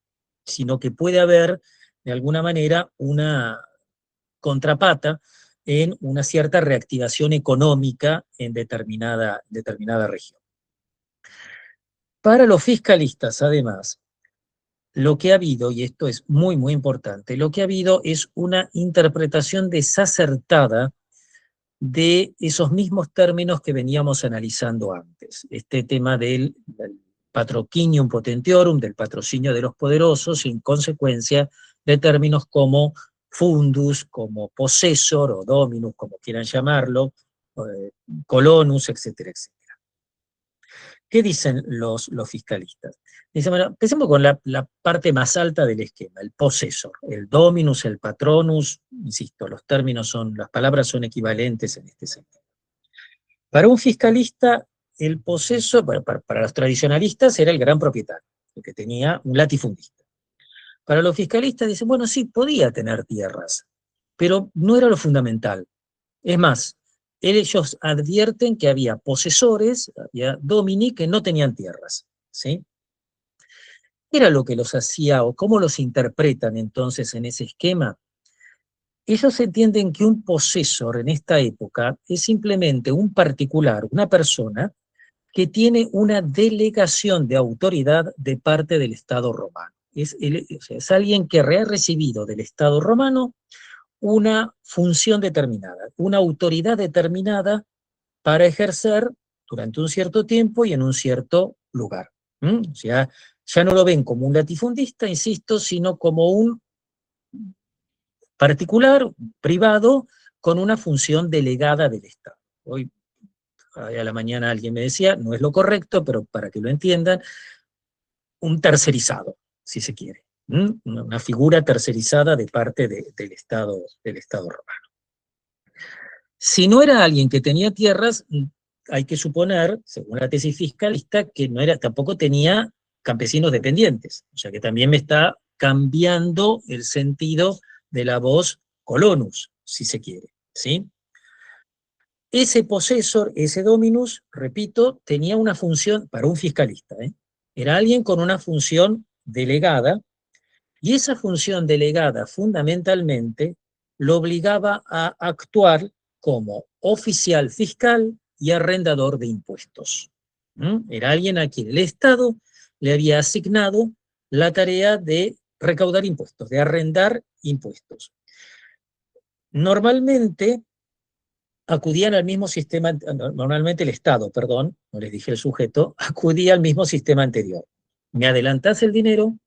sino que puede haber, de alguna manera, una contrapata en una cierta reactivación económica en determinada región. Para los fiscalistas, además, lo que ha habido, y esto es muy, muy importante, lo que ha habido es una interpretación desacertada de esos mismos términos que veníamos analizando antes. Este tema del patrocinium potentiorum, del patrocinio de los poderosos, y en consecuencia de términos como fundus, como possessor o dominus, como quieran llamarlo, colonus, etcétera, etcétera. ¿Qué dicen los fiscalistas? Dicen, bueno, empecemos con la parte más alta del esquema, el possessor, el dominus, el patronus, insisto, los términos son, las palabras son equivalentes en este sentido. Para un fiscalista, el possessor, para los tradicionalistas, era el gran propietario, el que tenía un latifundista. Para los fiscalistas dicen, bueno, sí, podía tener tierras, pero no era lo fundamental. Es más, ellos advierten que había posesores, había domini, que no tenían tierras, ¿sí? ¿Qué era lo que los hacía o cómo los interpretan entonces en ese esquema? Ellos entienden que un posesor en esta época es simplemente un particular, una persona que tiene una delegación de autoridad de parte del Estado romano. Es alguien que ha recibido del Estado romano una función determinada, una autoridad determinada para ejercer durante un cierto tiempo y en un cierto lugar. O sea, ya no lo ven como un latifundista, insisto, sino como un particular, privado, con una función delegada del Estado. Hoy a la mañana alguien me decía, no es lo correcto, pero para que lo entiendan, un tercerizado, si se quiere. Una figura tercerizada de parte del Estado romano. Si no era alguien que tenía tierras, hay que suponer, según la tesis fiscalista, que tampoco tenía campesinos dependientes. O sea que también me está cambiando el sentido de la voz colonus, si se quiere, ¿sí? Ese possessor, ese dominus, repito, tenía una función para un fiscalista, era alguien con una función delegada, y esa función delegada fundamentalmente lo obligaba a actuar como oficial fiscal y arrendador de impuestos. Era alguien a quien el Estado le había asignado la tarea de recaudar impuestos, de arrendar impuestos. Normalmente acudían al mismo sistema, normalmente el Estado, perdón, no les dije el sujeto, acudía al mismo sistema anterior. Me adelantás el dinero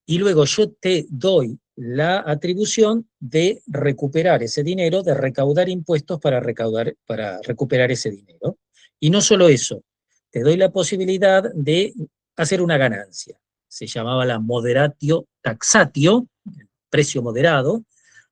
y luego yo te doy la atribución de recuperar ese dinero, de recaudar impuestos para recuperar ese dinero. Y no solo eso, te doy la posibilidad de hacer una ganancia. Se llamaba la moderatio taxatio, precio moderado,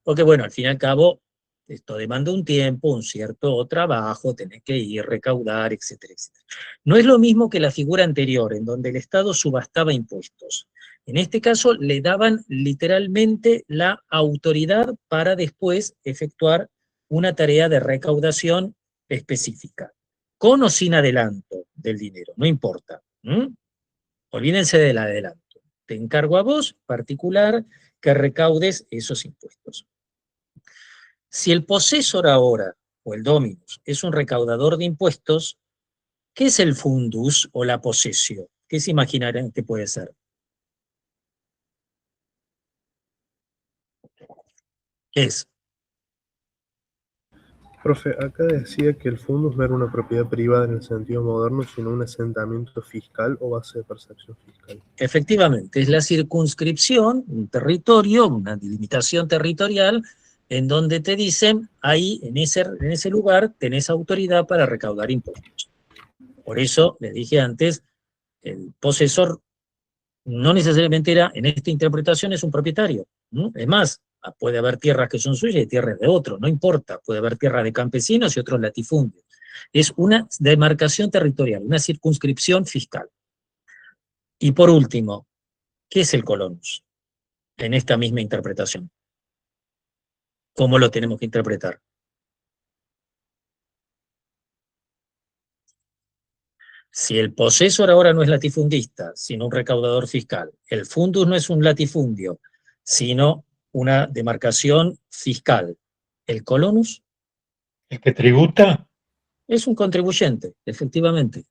porque bueno, al fin y al cabo, esto demanda un tiempo, un cierto trabajo, tenés que ir, recaudar, etcétera, etcétera. No es lo mismo que la figura anterior, en donde el Estado subastaba impuestos. En este caso, le daban literalmente la autoridad para después efectuar una tarea de recaudación específica, con o sin adelanto del dinero, no importa. Olvídense del adelanto. Te encargo a vos, particular, que recaudes esos impuestos. Si el posesor ahora, o el dominus, es un recaudador de impuestos, ¿qué es el fundus o la posesio? ¿Qué se imaginarán que puede ser? ¿Qué es? Profe, acá decía que el fundus no era una propiedad privada en el sentido moderno, sino un asentamiento fiscal o base de percepción fiscal. Efectivamente, es la circunscripción, un territorio, una delimitación territorial, en donde te dicen, ahí, en ese lugar, tenés autoridad para recaudar impuestos. Por eso, les dije antes, el posesor no necesariamente era, en esta interpretación, es un propietario. Es más, puede haber tierras que son suyas y tierras de otro, no importa, puede haber tierras de campesinos y otros latifundios. Es una demarcación territorial, una circunscripción fiscal. Y por último, ¿qué es el colonus en esta misma interpretación? ¿Cómo lo tenemos que interpretar? Si el posesor ahora no es latifundista, sino un recaudador fiscal, el fundus no es un latifundio, sino una demarcación fiscal, ¿el colonus? ¿El que tributa? Es un contribuyente, efectivamente.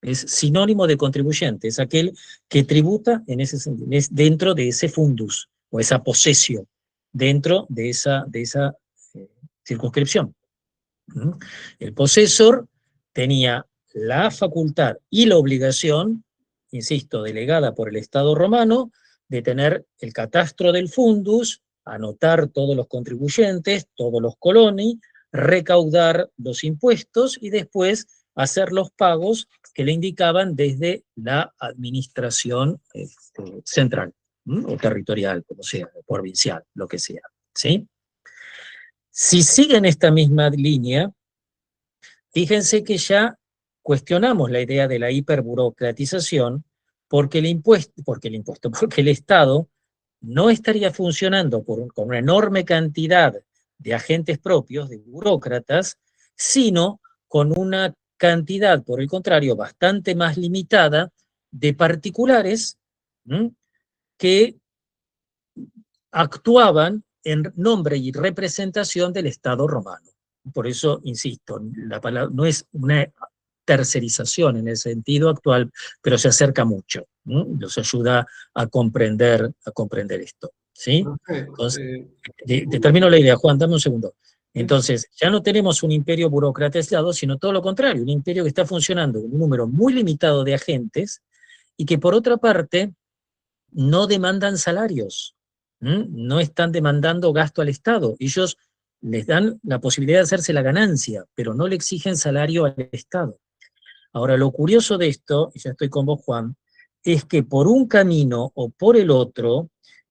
Es sinónimo de contribuyente, es aquel que tributa dentro de ese fundus, o esa posesio, dentro de esa circunscripción. El posesor tenía la facultad y la obligación, insisto, delegada por el Estado romano, de tener el catastro del fundus, anotar todos los contribuyentes, todos los coloni, recaudar los impuestos y después hacer los pagos que le indicaban desde la administración central, o territorial, como sea, provincial, lo que sea, ¿sí? Si siguen esta misma línea, fíjense que ya cuestionamos la idea de la hiperburocratización porque el Estado no estaría funcionando con una enorme cantidad de agentes propios, de burócratas, sino con una cantidad, por el contrario, bastante más limitada de particulares que actuaban en nombre y representación del Estado romano. Por eso, insisto, la palabra no es una tercerización en el sentido actual, pero se acerca mucho. Nos ayuda a comprender esto. ¿Sí? Entonces, te termino la idea, Juan, dame un segundo. Entonces, ya no tenemos un imperio burocratizado, sino todo lo contrario, un imperio que está funcionando con un número muy limitado de agentes y que, por otra parte, no demandan salarios, no están demandando gasto al Estado. Ellos les dan la posibilidad de hacerse la ganancia, pero no le exigen salario al Estado. Ahora, lo curioso de esto, y ya estoy con vos, Juan, es que por un camino o por el otro,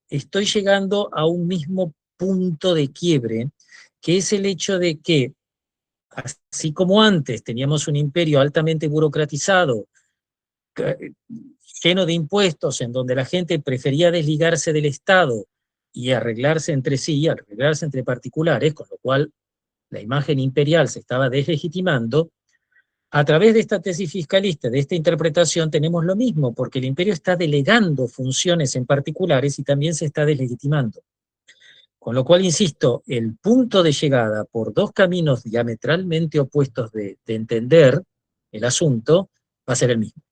estoy llegando a un mismo punto de quiebre, que es el hecho de que, así como antes teníamos un imperio altamente burocratizado, lleno de impuestos, en donde la gente prefería desligarse del Estado y arreglarse entre sí, arreglarse entre particulares, con lo cual la imagen imperial se estaba deslegitimando, a través de esta tesis fiscalista, de esta interpretación, tenemos lo mismo, porque el imperio está delegando funciones en particulares y también se está deslegitimando. Con lo cual, insisto, el punto de llegada por dos caminos diametralmente opuestos de entender el asunto va a ser el mismo.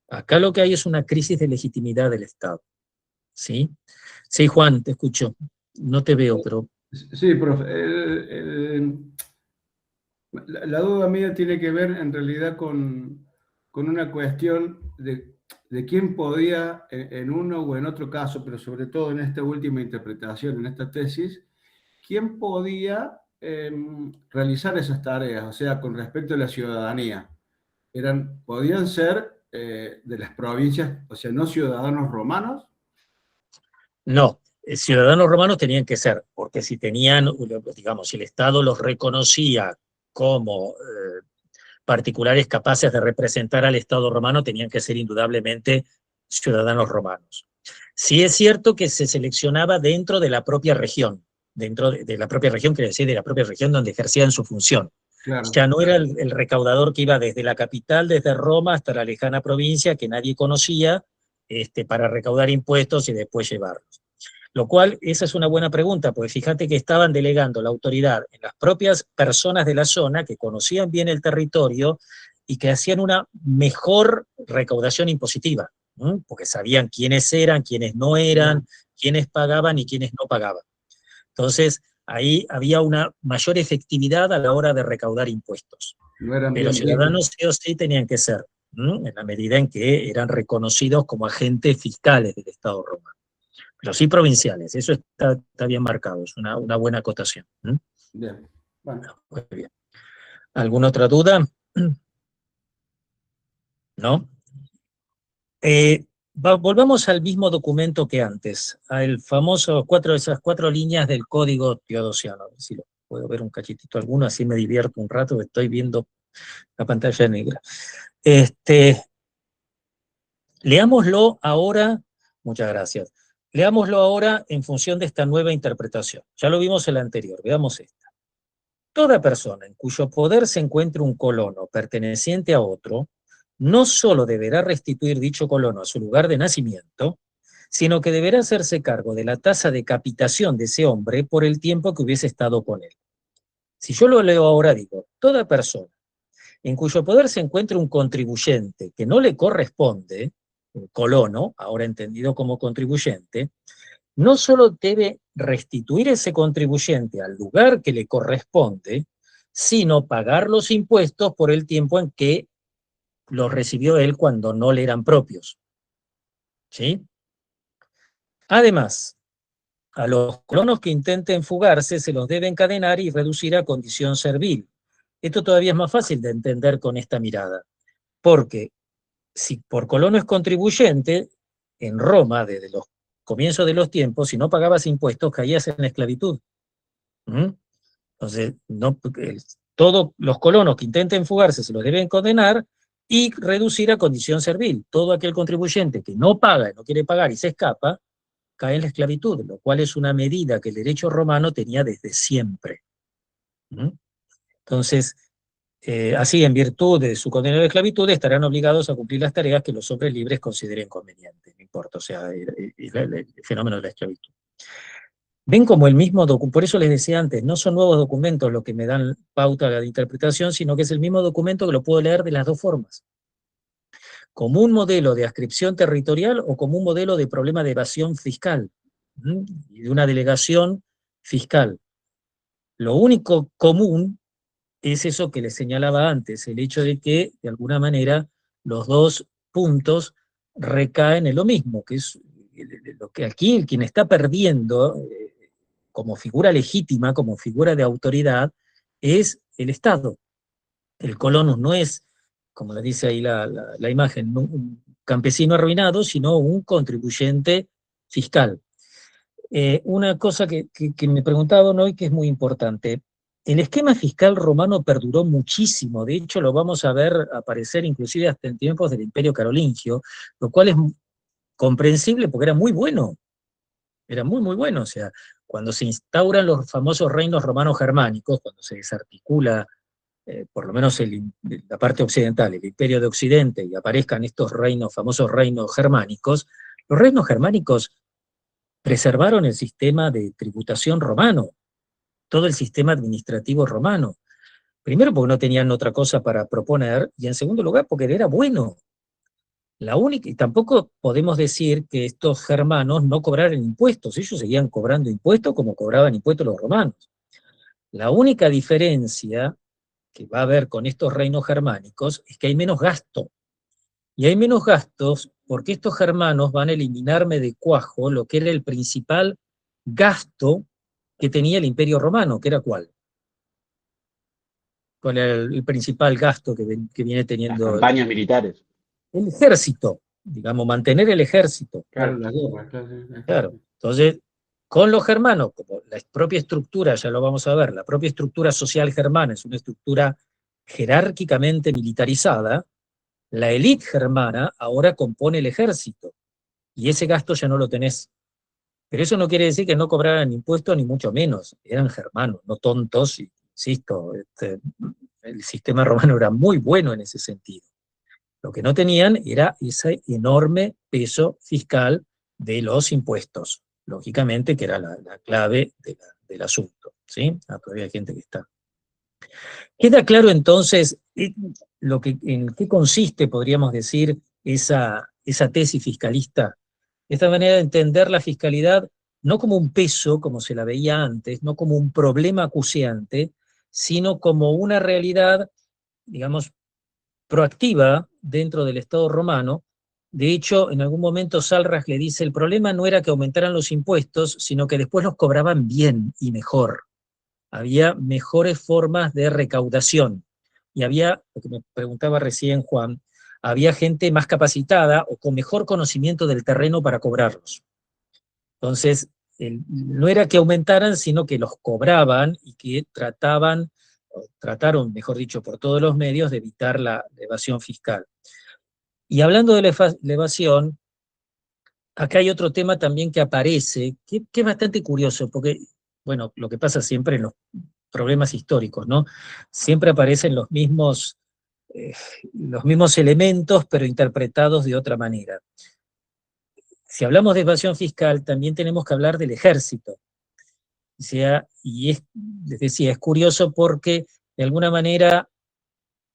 Acá lo que hay es una crisis de legitimidad del Estado. ¿Sí? Sí, Juan, te escucho. No te veo, pero... Sí, profe. La duda mía tiene que ver en realidad con una cuestión de quién podía, en uno o en otro caso, pero sobre todo en esta última interpretación, en esta tesis, quién podía realizar esas tareas, o sea, con respecto a la ciudadanía. ¿Podían ser de las provincias, o sea, no ciudadanos romanos? No, ciudadanos romanos tenían que ser, porque si tenían, digamos, si el Estado los reconocía como particulares capaces de representar al Estado romano, tenían que ser indudablemente ciudadanos romanos. Sí es cierto que se seleccionaba dentro de la propia región, dentro de la propia región, quiere decir de la propia región donde ejercían su función. Claro. Ya no era el recaudador que iba desde la capital, desde Roma, hasta la lejana provincia que nadie conocía, para recaudar impuestos y después llevarlos. Lo cual, esa es una buena pregunta, porque fíjate que estaban delegando la autoridad en las propias personas de la zona que conocían bien el territorio y que hacían una mejor recaudación impositiva, ¿no? Porque sabían quiénes eran, quiénes no eran, quiénes pagaban y quiénes no pagaban. Entonces, ahí había una mayor efectividad a la hora de recaudar impuestos. No eran Pero bien ciudadanos sí o sí tenían que ser, en la medida en que eran reconocidos como agentes fiscales del Estado romano. Pero sí provinciales, eso está bien marcado, es una buena acotación. Bien. Bueno. Muy bien. ¿Alguna otra duda? ¿No? Volvamos al mismo documento que antes, al famoso esas 4 líneas del Código Teodosiano. A ver si lo puedo ver un cachitito alguno, así me divierto un rato, estoy viendo la pantalla negra. Leámoslo ahora, muchas gracias. Leámoslo ahora en función de esta nueva interpretación. Ya lo vimos en la anterior, veamos esta. Toda persona en cuyo poder se encuentre un colono perteneciente a otro, no solo deberá restituir dicho colono a su lugar de nacimiento, sino que deberá hacerse cargo de la tasa de capitación de ese hombre por el tiempo que hubiese estado con él. Si yo lo leo ahora, digo, toda persona en cuyo poder se encuentre un contribuyente que no le corresponde, un colono, ahora entendido como contribuyente, no solo debe restituir ese contribuyente al lugar que le corresponde, sino pagar los impuestos por el tiempo en que los recibió él cuando no le eran propios. ¿Sí? Además, a los colonos que intenten fugarse se los debe encadenar y reducir a condición servil, Esto todavía es más fácil de entender con esta mirada, porque si por colono es contribuyente, en Roma, desde los comienzos de los tiempos, si no pagabas impuestos, caías en esclavitud. ¿Mm? Entonces, todos los colonos que intenten fugarse se los deben condenar y reducir a condición servil. Todo aquel contribuyente que no paga, no quiere pagar y se escapa, cae en la esclavitud, lo cual es una medida que el derecho romano tenía desde siempre. ¿Mm? Entonces, así, en virtud de su condena de esclavitud, estarán obligados a cumplir las tareas que los hombres libres consideren convenientes, no importa, o sea, el fenómeno de la esclavitud. Ven como el mismo documento, por eso les decía antes, no son nuevos documentos los que me dan pauta de interpretación, sino que es el mismo documento que lo puedo leer de las dos formas. Como un modelo de adscripción territorial o como un modelo de problema de evasión fiscal, y de una delegación fiscal. Lo único común es eso que les señalaba antes, el hecho de que, de alguna manera, los dos puntos recaen en lo mismo, que es lo que aquí quien está perdiendo como figura legítima, como figura de autoridad, es el Estado. El colonus no es, como le dice ahí la imagen, un campesino arruinado, sino un contribuyente fiscal. Una cosa que me preguntaban hoy que es muy importante. El esquema fiscal romano perduró muchísimo, de hecho lo vamos a ver aparecer inclusive hasta en tiempos del Imperio Carolingio, lo cual es comprensible porque era muy bueno, era muy muy bueno, o sea, cuando se instauran los famosos reinos romanos germánicos, cuando se desarticula por lo menos la parte occidental, el Imperio de Occidente, y aparezcan estos reinos, famosos reinos germánicos, los reinos germánicos preservaron el sistema de tributación romano, todo el sistema administrativo romano. Primero porque no tenían otra cosa para proponer, y en segundo lugar porque era bueno. Y tampoco podemos decir que estos germanos no cobraran impuestos, ellos seguían cobrando impuestos como cobraban impuestos los romanos. La única diferencia que va a haber con estos reinos germánicos es que hay menos gasto. Y hay menos gastos porque estos germanos van a eliminarme de cuajo lo que era el principal gasto que tenía el Imperio Romano, que era ¿cuál? ¿Cuál era el principal gasto que viene Las teniendo campañas militares. el ejército? Digamos, mantener el ejército. Claro, la guerra, Claro. Entonces, con los germanos, como la propia estructura, ya lo vamos a ver, la propia estructura social germana es una estructura jerárquicamente militarizada, la élite germana ahora compone el ejército, y ese gasto ya no lo tenés. Pero eso no quiere decir que no cobraran impuestos, ni mucho menos, eran germanos, no tontos, y insisto, el sistema romano era muy bueno en ese sentido. Lo que no tenían era ese enorme peso fiscal de los impuestos, lógicamente, que era la clave del asunto, ¿sí? Todavía hay gente que está. Queda claro entonces en qué consiste, podríamos decir, esa tesis fiscalista. Esta manera de entender la fiscalidad no como un peso, como se la veía antes, no como un problema acuciante, sino como una realidad, digamos, proactiva dentro del Estado romano. De hecho, en algún momento Salras le dice, el problema no era que aumentaran los impuestos, sino que después los cobraban bien y mejor. Había mejores formas de recaudación. Y había, lo que me preguntaba recién Juan, había gente más capacitada o con mejor conocimiento del terreno para cobrarlos. Entonces, no era que aumentaran, sino que los cobraban y que trataron, mejor dicho, por todos los medios de evitar la evasión fiscal. Y hablando de la evasión, acá hay otro tema también que aparece, que es bastante curioso, porque, bueno, lo que pasa siempre en los problemas históricos, ¿no? Siempre aparecen los mismos elementos, pero interpretados de otra manera. Si hablamos de evasión fiscal, también tenemos que hablar del ejército. O sea, les decía, es curioso porque de alguna manera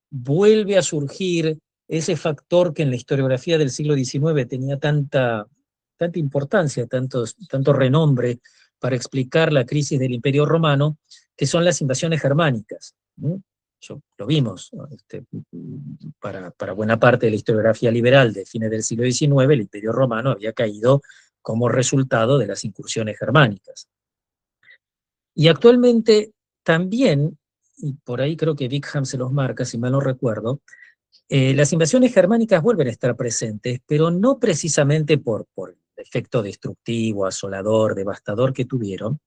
vuelve a surgir ese factor que en la historiografía del siglo XIX tenía tanta importancia, tanto renombre para explicar la crisis del Imperio Romano, que son las invasiones germánicas. Lo vimos, ¿no? Para buena parte de la historiografía liberal de fines del siglo XIX, el Imperio Romano había caído como resultado de las incursiones germánicas. Y actualmente también, y por ahí creo que Wickham se los marca, si mal no recuerdo, las invasiones germánicas vuelven a estar presentes, pero no precisamente por el efecto destructivo, asolador, devastador que tuvieron,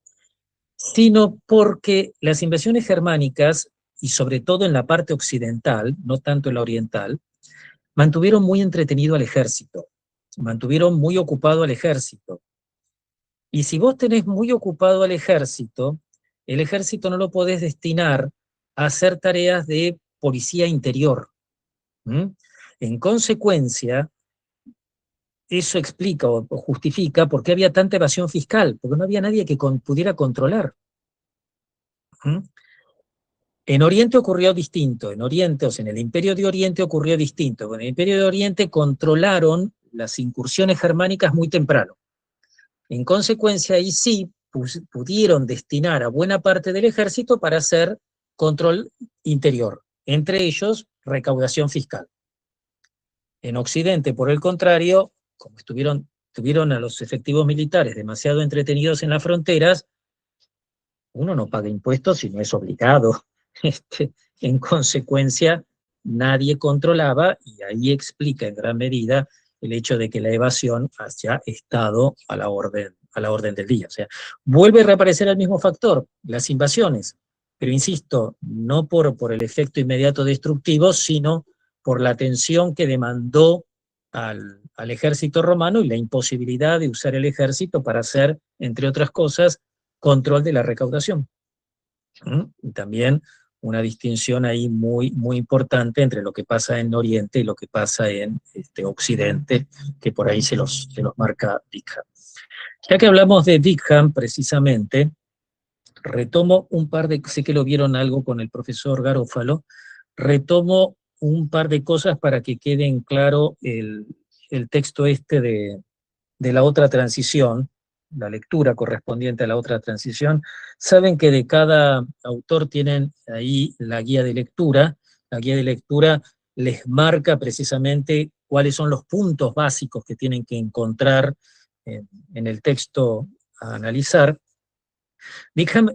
sino porque las invasiones germánicas, y sobre todo en la parte occidental, no tanto en la oriental, mantuvieron muy entretenido al ejército, mantuvieron muy ocupado al ejército. Y si vos tenés muy ocupado al ejército, el ejército no lo podés destinar a hacer tareas de policía interior. En consecuencia, eso explica o justifica por qué había tanta evasión fiscal, porque no había nadie que pudiera controlar. En Oriente ocurrió distinto, en Oriente, o sea, en el Imperio de Oriente ocurrió distinto. En el Imperio de Oriente controlaron las incursiones germánicas muy temprano. En consecuencia, ahí sí pudieron destinar a buena parte del ejército para hacer control interior, entre ellos recaudación fiscal. En Occidente, por el contrario, como tuvieron a los efectivos militares demasiado entretenidos en las fronteras, uno no paga impuestos si no es obligado. En consecuencia, nadie controlaba, y ahí explica en gran medida el hecho de que la evasión haya estado a la orden del día. O sea, vuelve a reaparecer el mismo factor, las invasiones, pero insisto, no por el efecto inmediato destructivo, sino por la tensión que demandó al ejército romano y la imposibilidad de usar el ejército para hacer, entre otras cosas, control de la recaudación. Y también una distinción ahí muy, muy importante entre lo que pasa en Oriente y lo que pasa en Occidente, que por ahí se los marca Wickham. Ya que hablamos de Wickham, precisamente, retomo un par de, sé que lo vieron algo con el profesor Garófalo, retomo un par de cosas para que quede en claro el texto de la otra transición, la lectura correspondiente a la otra transición. Saben que de cada autor tienen ahí la guía de lectura. La guía de lectura les marca precisamente cuáles son los puntos básicos que tienen que encontrar en el texto a analizar. Wickham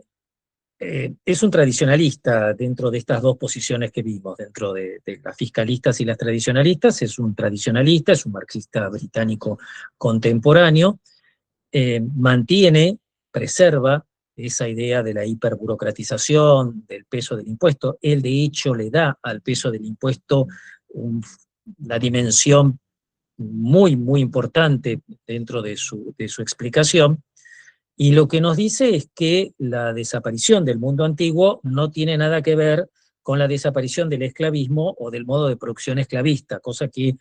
es un tradicionalista dentro de estas dos posiciones que vimos, dentro de las fiscalistas y las tradicionalistas. Es un tradicionalista, es un marxista británico contemporáneo. Mantiene, preserva esa idea de la hiperburocratización, del peso del impuesto. Él, de hecho, le da al peso del impuesto una dimensión muy, muy importante dentro de su explicación. Y lo que nos dice es que la desaparición del mundo antiguo no tiene nada que ver con la desaparición del esclavismo o del modo de producción esclavista, cosa que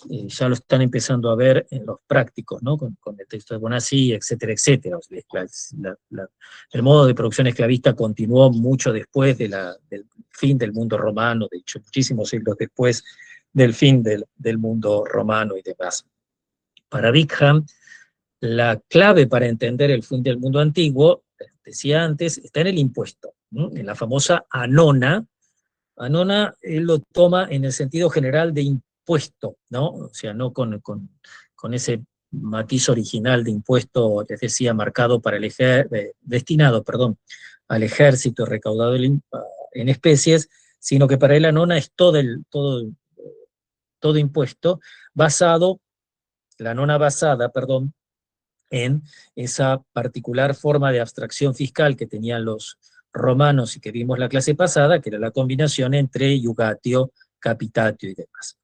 ya lo están empezando a ver en los prácticos, ¿no? Con el texto de Bonasí, etcétera, etcétera. El modo de producción esclavista continuó mucho después del fin del mundo romano, de hecho, muchísimos siglos después del fin del mundo romano y demás. Para Wickham, la clave para entender el fin del mundo antiguo, decía antes, está en el impuesto, ¿no? En la famosa anona. Anona él lo toma en el sentido general de impuesto, ¿no? O sea, no con ese matiz original de impuesto, les decía, marcado para destinado al ejército recaudado en especies, sino que para él anona es todo impuesto la anona basada, en esa particular forma de abstracción fiscal que tenían los romanos y que vimos la clase pasada, que era la combinación entre iugatio, capitatio y demás.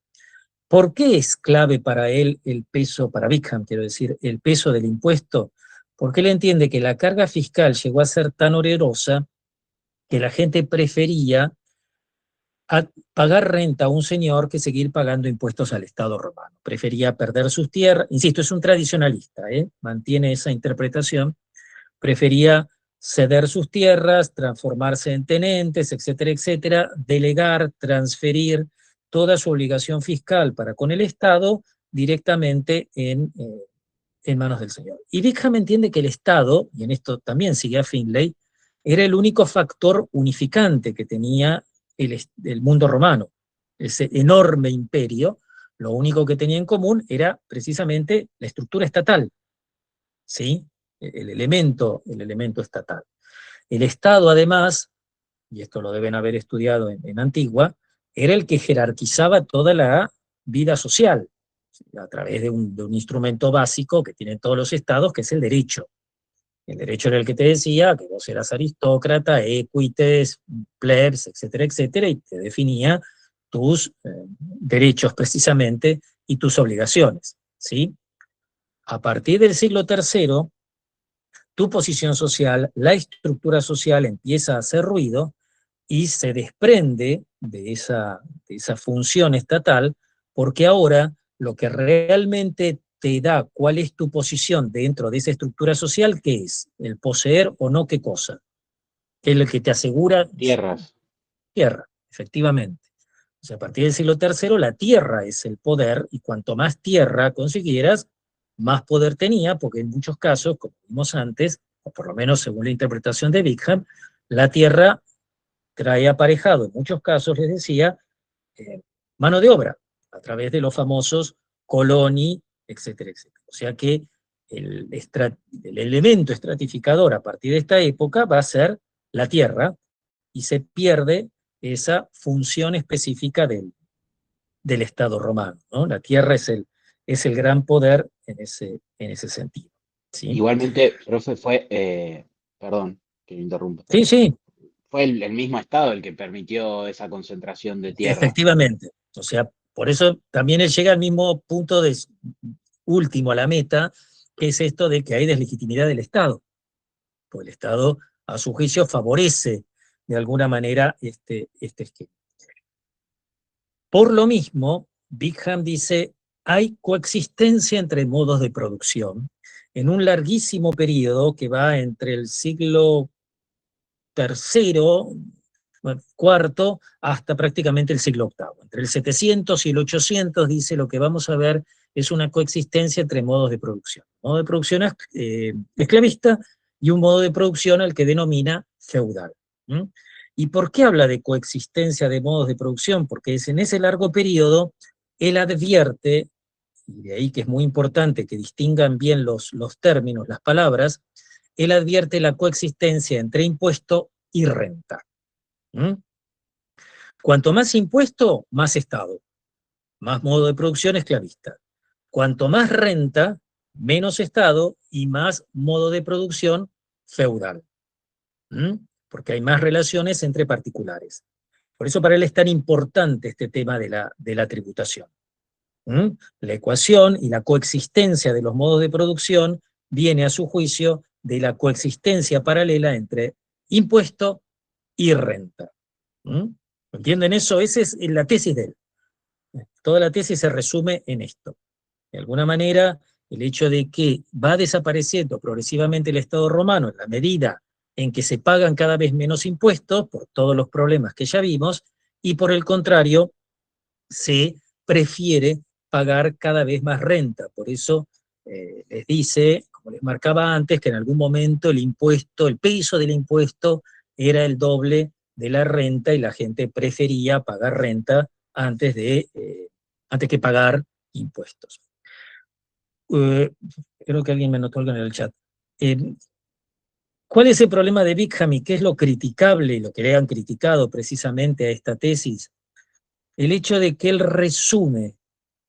¿Por qué es clave para él el peso, para Wickham quiero decir, el peso del impuesto? Porque él entiende que la carga fiscal llegó a ser tan onerosa que la gente prefería pagar renta a un señor que seguir pagando impuestos al Estado romano. Prefería perder sus tierras, insisto, es un tradicionalista, mantiene esa interpretación, prefería ceder sus tierras, transformarse en tenentes, etcétera, etcétera, delegar, transferir toda su obligación fiscal para con el Estado directamente en manos del señor. Y Wickham entiende que el Estado, y en esto también sigue a Finlay, era el único factor unificante que tenía el mundo romano. Ese enorme imperio, lo único que tenía en común era precisamente la estructura estatal, ¿sí? El elemento estatal. El Estado, además, y esto lo deben haber estudiado en Antigua, era el que jerarquizaba toda la vida social, a través de un instrumento básico que tienen todos los estados, que es el derecho. El derecho era el que te decía que vos eras aristócrata, equites, plebs, etcétera, etcétera, y te definía tus derechos precisamente y tus obligaciones, ¿sí? A partir del siglo III, tu posición social, la estructura social empieza a hacer ruido y se desprende de esa función estatal, porque ahora lo que realmente te da cuál es tu posición dentro de esa estructura social, ¿qué es? El poseer o no qué cosa. Es el que te asegura Tierras. tierra, efectivamente. O sea, a partir del siglo III la tierra es el poder, y cuanto más tierra consiguieras, más poder tenía, porque en muchos casos, como vimos antes, o por lo menos según la interpretación de Bingham, la tierra trae aparejado, en muchos casos, les decía, mano de obra, a través de los famosos coloni, etcétera, etcétera. O sea que el elemento estratificador a partir de esta época va a ser la tierra, y se pierde esa función específica del Estado romano, ¿no? La tierra es el gran poder en ese sentido, ¿sí? Igualmente, profe, perdón que me interrumpa, Sí, sí, fue el mismo Estado el que permitió esa concentración de tierra. efectivamente. O sea, por eso también él llega al mismo punto último, a la meta, que es esto de que hay deslegitimidad del Estado. Porque el Estado, a su juicio, favorece de alguna manera este esquema. Por lo mismo, Bingham dice, hay coexistencia entre modos de producción en un larguísimo periodo que va entre el siglo III, cuarto, hasta prácticamente el siglo VIII. Entre el 700 y el 800, dice, lo que vamos a ver es una coexistencia entre modos de producción. Un modo de producción esclavista y un modo de producción al que denomina feudal. ¿Y por qué habla de coexistencia de modos de producción? Porque es en ese largo periodo, él advierte, y de ahí que es muy importante que distingan bien los términos, las palabras, él advierte la coexistencia entre impuesto y renta. Cuanto más impuesto, más Estado, más modo de producción esclavista. Cuanto más renta, menos Estado y más modo de producción feudal. Porque hay más relaciones entre particulares. Por eso para él es tan importante este tema de la tributación. La ecuación y la coexistencia de los modos de producción viene a su juicio de la coexistencia paralela entre impuesto y renta. ¿Entienden eso? Esa es la tesis de él. Toda la tesis se resume en esto. De alguna manera, el hecho de que va desapareciendo progresivamente el Estado romano en la medida en que se pagan cada vez menos impuestos por todos los problemas que ya vimos, y por el contrario, se prefiere pagar cada vez más renta. Por eso les dice, como les marcaba antes, que en algún momento el impuesto, el peso del impuesto era el doble de la renta y la gente prefería pagar renta antes que pagar impuestos. Creo que alguien me notó algo en el chat. ¿Cuál es el problema de Bingham y qué es lo criticable y lo que le han criticado precisamente a esta tesis? El hecho de que él resume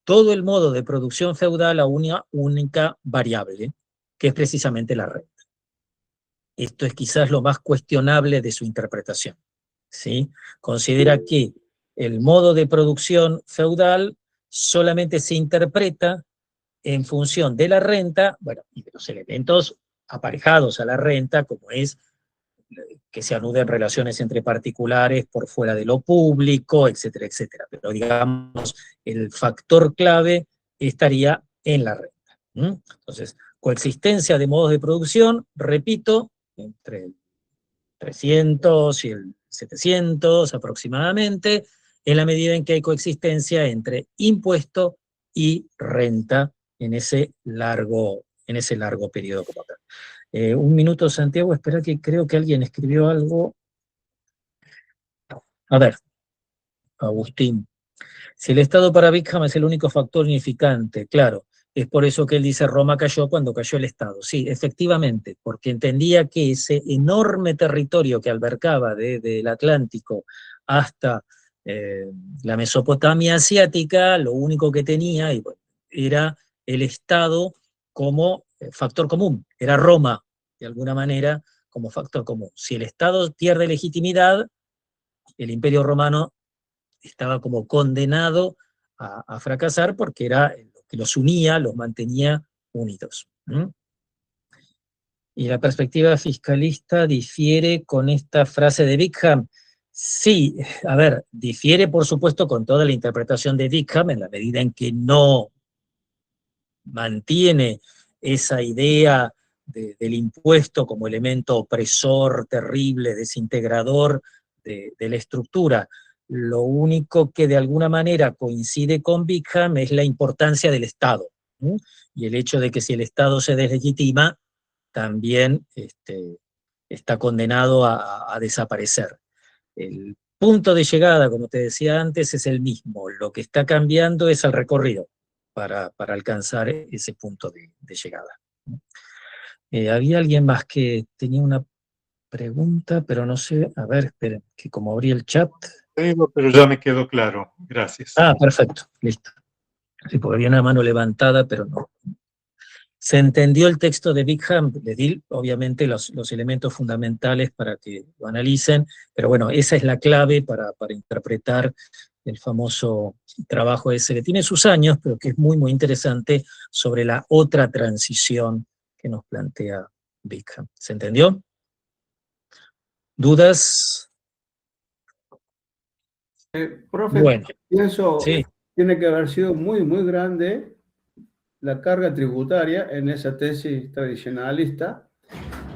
todo el modo de producción feudal a una única variable, que es precisamente la renta. Esto es quizás lo más cuestionable de su interpretación, ¿sí? Considera que el modo de producción feudal solamente se interpreta en función de la renta, bueno, y de los elementos aparejados a la renta, como es que se anuden relaciones entre particulares por fuera de lo público, etcétera, etcétera. Pero digamos, el factor clave estaría en la renta. Entonces, coexistencia de modos de producción, repito, entre el 300 y el 700 aproximadamente, en la medida en que hay coexistencia entre impuesto y renta en ese largo periodo como tal. Un minuto, Santiago, espera que creo que alguien escribió algo. A ver, Agustín. Si el Estado para Bingham es el único factor unificante, claro, Es por eso que él dice Roma cayó cuando cayó el Estado. Sí, efectivamente, porque entendía que ese enorme territorio que albergaba desde el Atlántico hasta la Mesopotamia asiática, lo único que tenía era el Estado como factor común, era Roma, de alguna manera, como factor común. Si el Estado pierde legitimidad, el Imperio Romano estaba como condenado a fracasar porque era lo que los unía, los mantenía unidos. Y la perspectiva fiscalista difiere con esta frase de Wickham. Sí, a ver, difiere por supuesto con toda la interpretación de Wickham en la medida en que no mantiene esa idea del impuesto como elemento opresor, terrible, desintegrador de la estructura. Lo único que de alguna manera coincide con Wickham es la importancia del Estado, ¿sí? Y el hecho de que si el Estado se deslegitima, también está condenado a desaparecer. El punto de llegada, como te decía antes, es el mismo. Lo que está cambiando es el recorrido para alcanzar ese punto de llegada. Había alguien más que tenía una pregunta, pero no sé, a ver, esperen, que como abrí el chat. Pero ya me quedó claro. Gracias. Ah, perfecto, listo. Sí, porque había una mano levantada, pero no. Se entendió el texto de Wickham, le di obviamente los elementos fundamentales para que lo analicen, pero bueno, esa es la clave para interpretar el famoso trabajo ese, que tiene sus años, pero que es muy, muy interesante, sobre la otra transición que nos plantea Wickham. ¿Se entendió? ¿Dudas? Profe, Bueno, pienso, sí. tiene que haber sido muy, muy grande la carga tributaria en esa tesis tradicionalista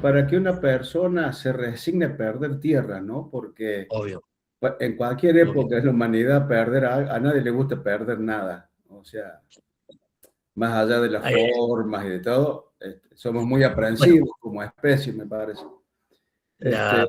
para que una persona se resigne a perder tierra, ¿no? Porque Obvio. en cualquier época de la humanidad perder a nadie le gusta perder nada. O sea, más allá de las formas y de todo, somos muy aprensivos como especie, me parece. La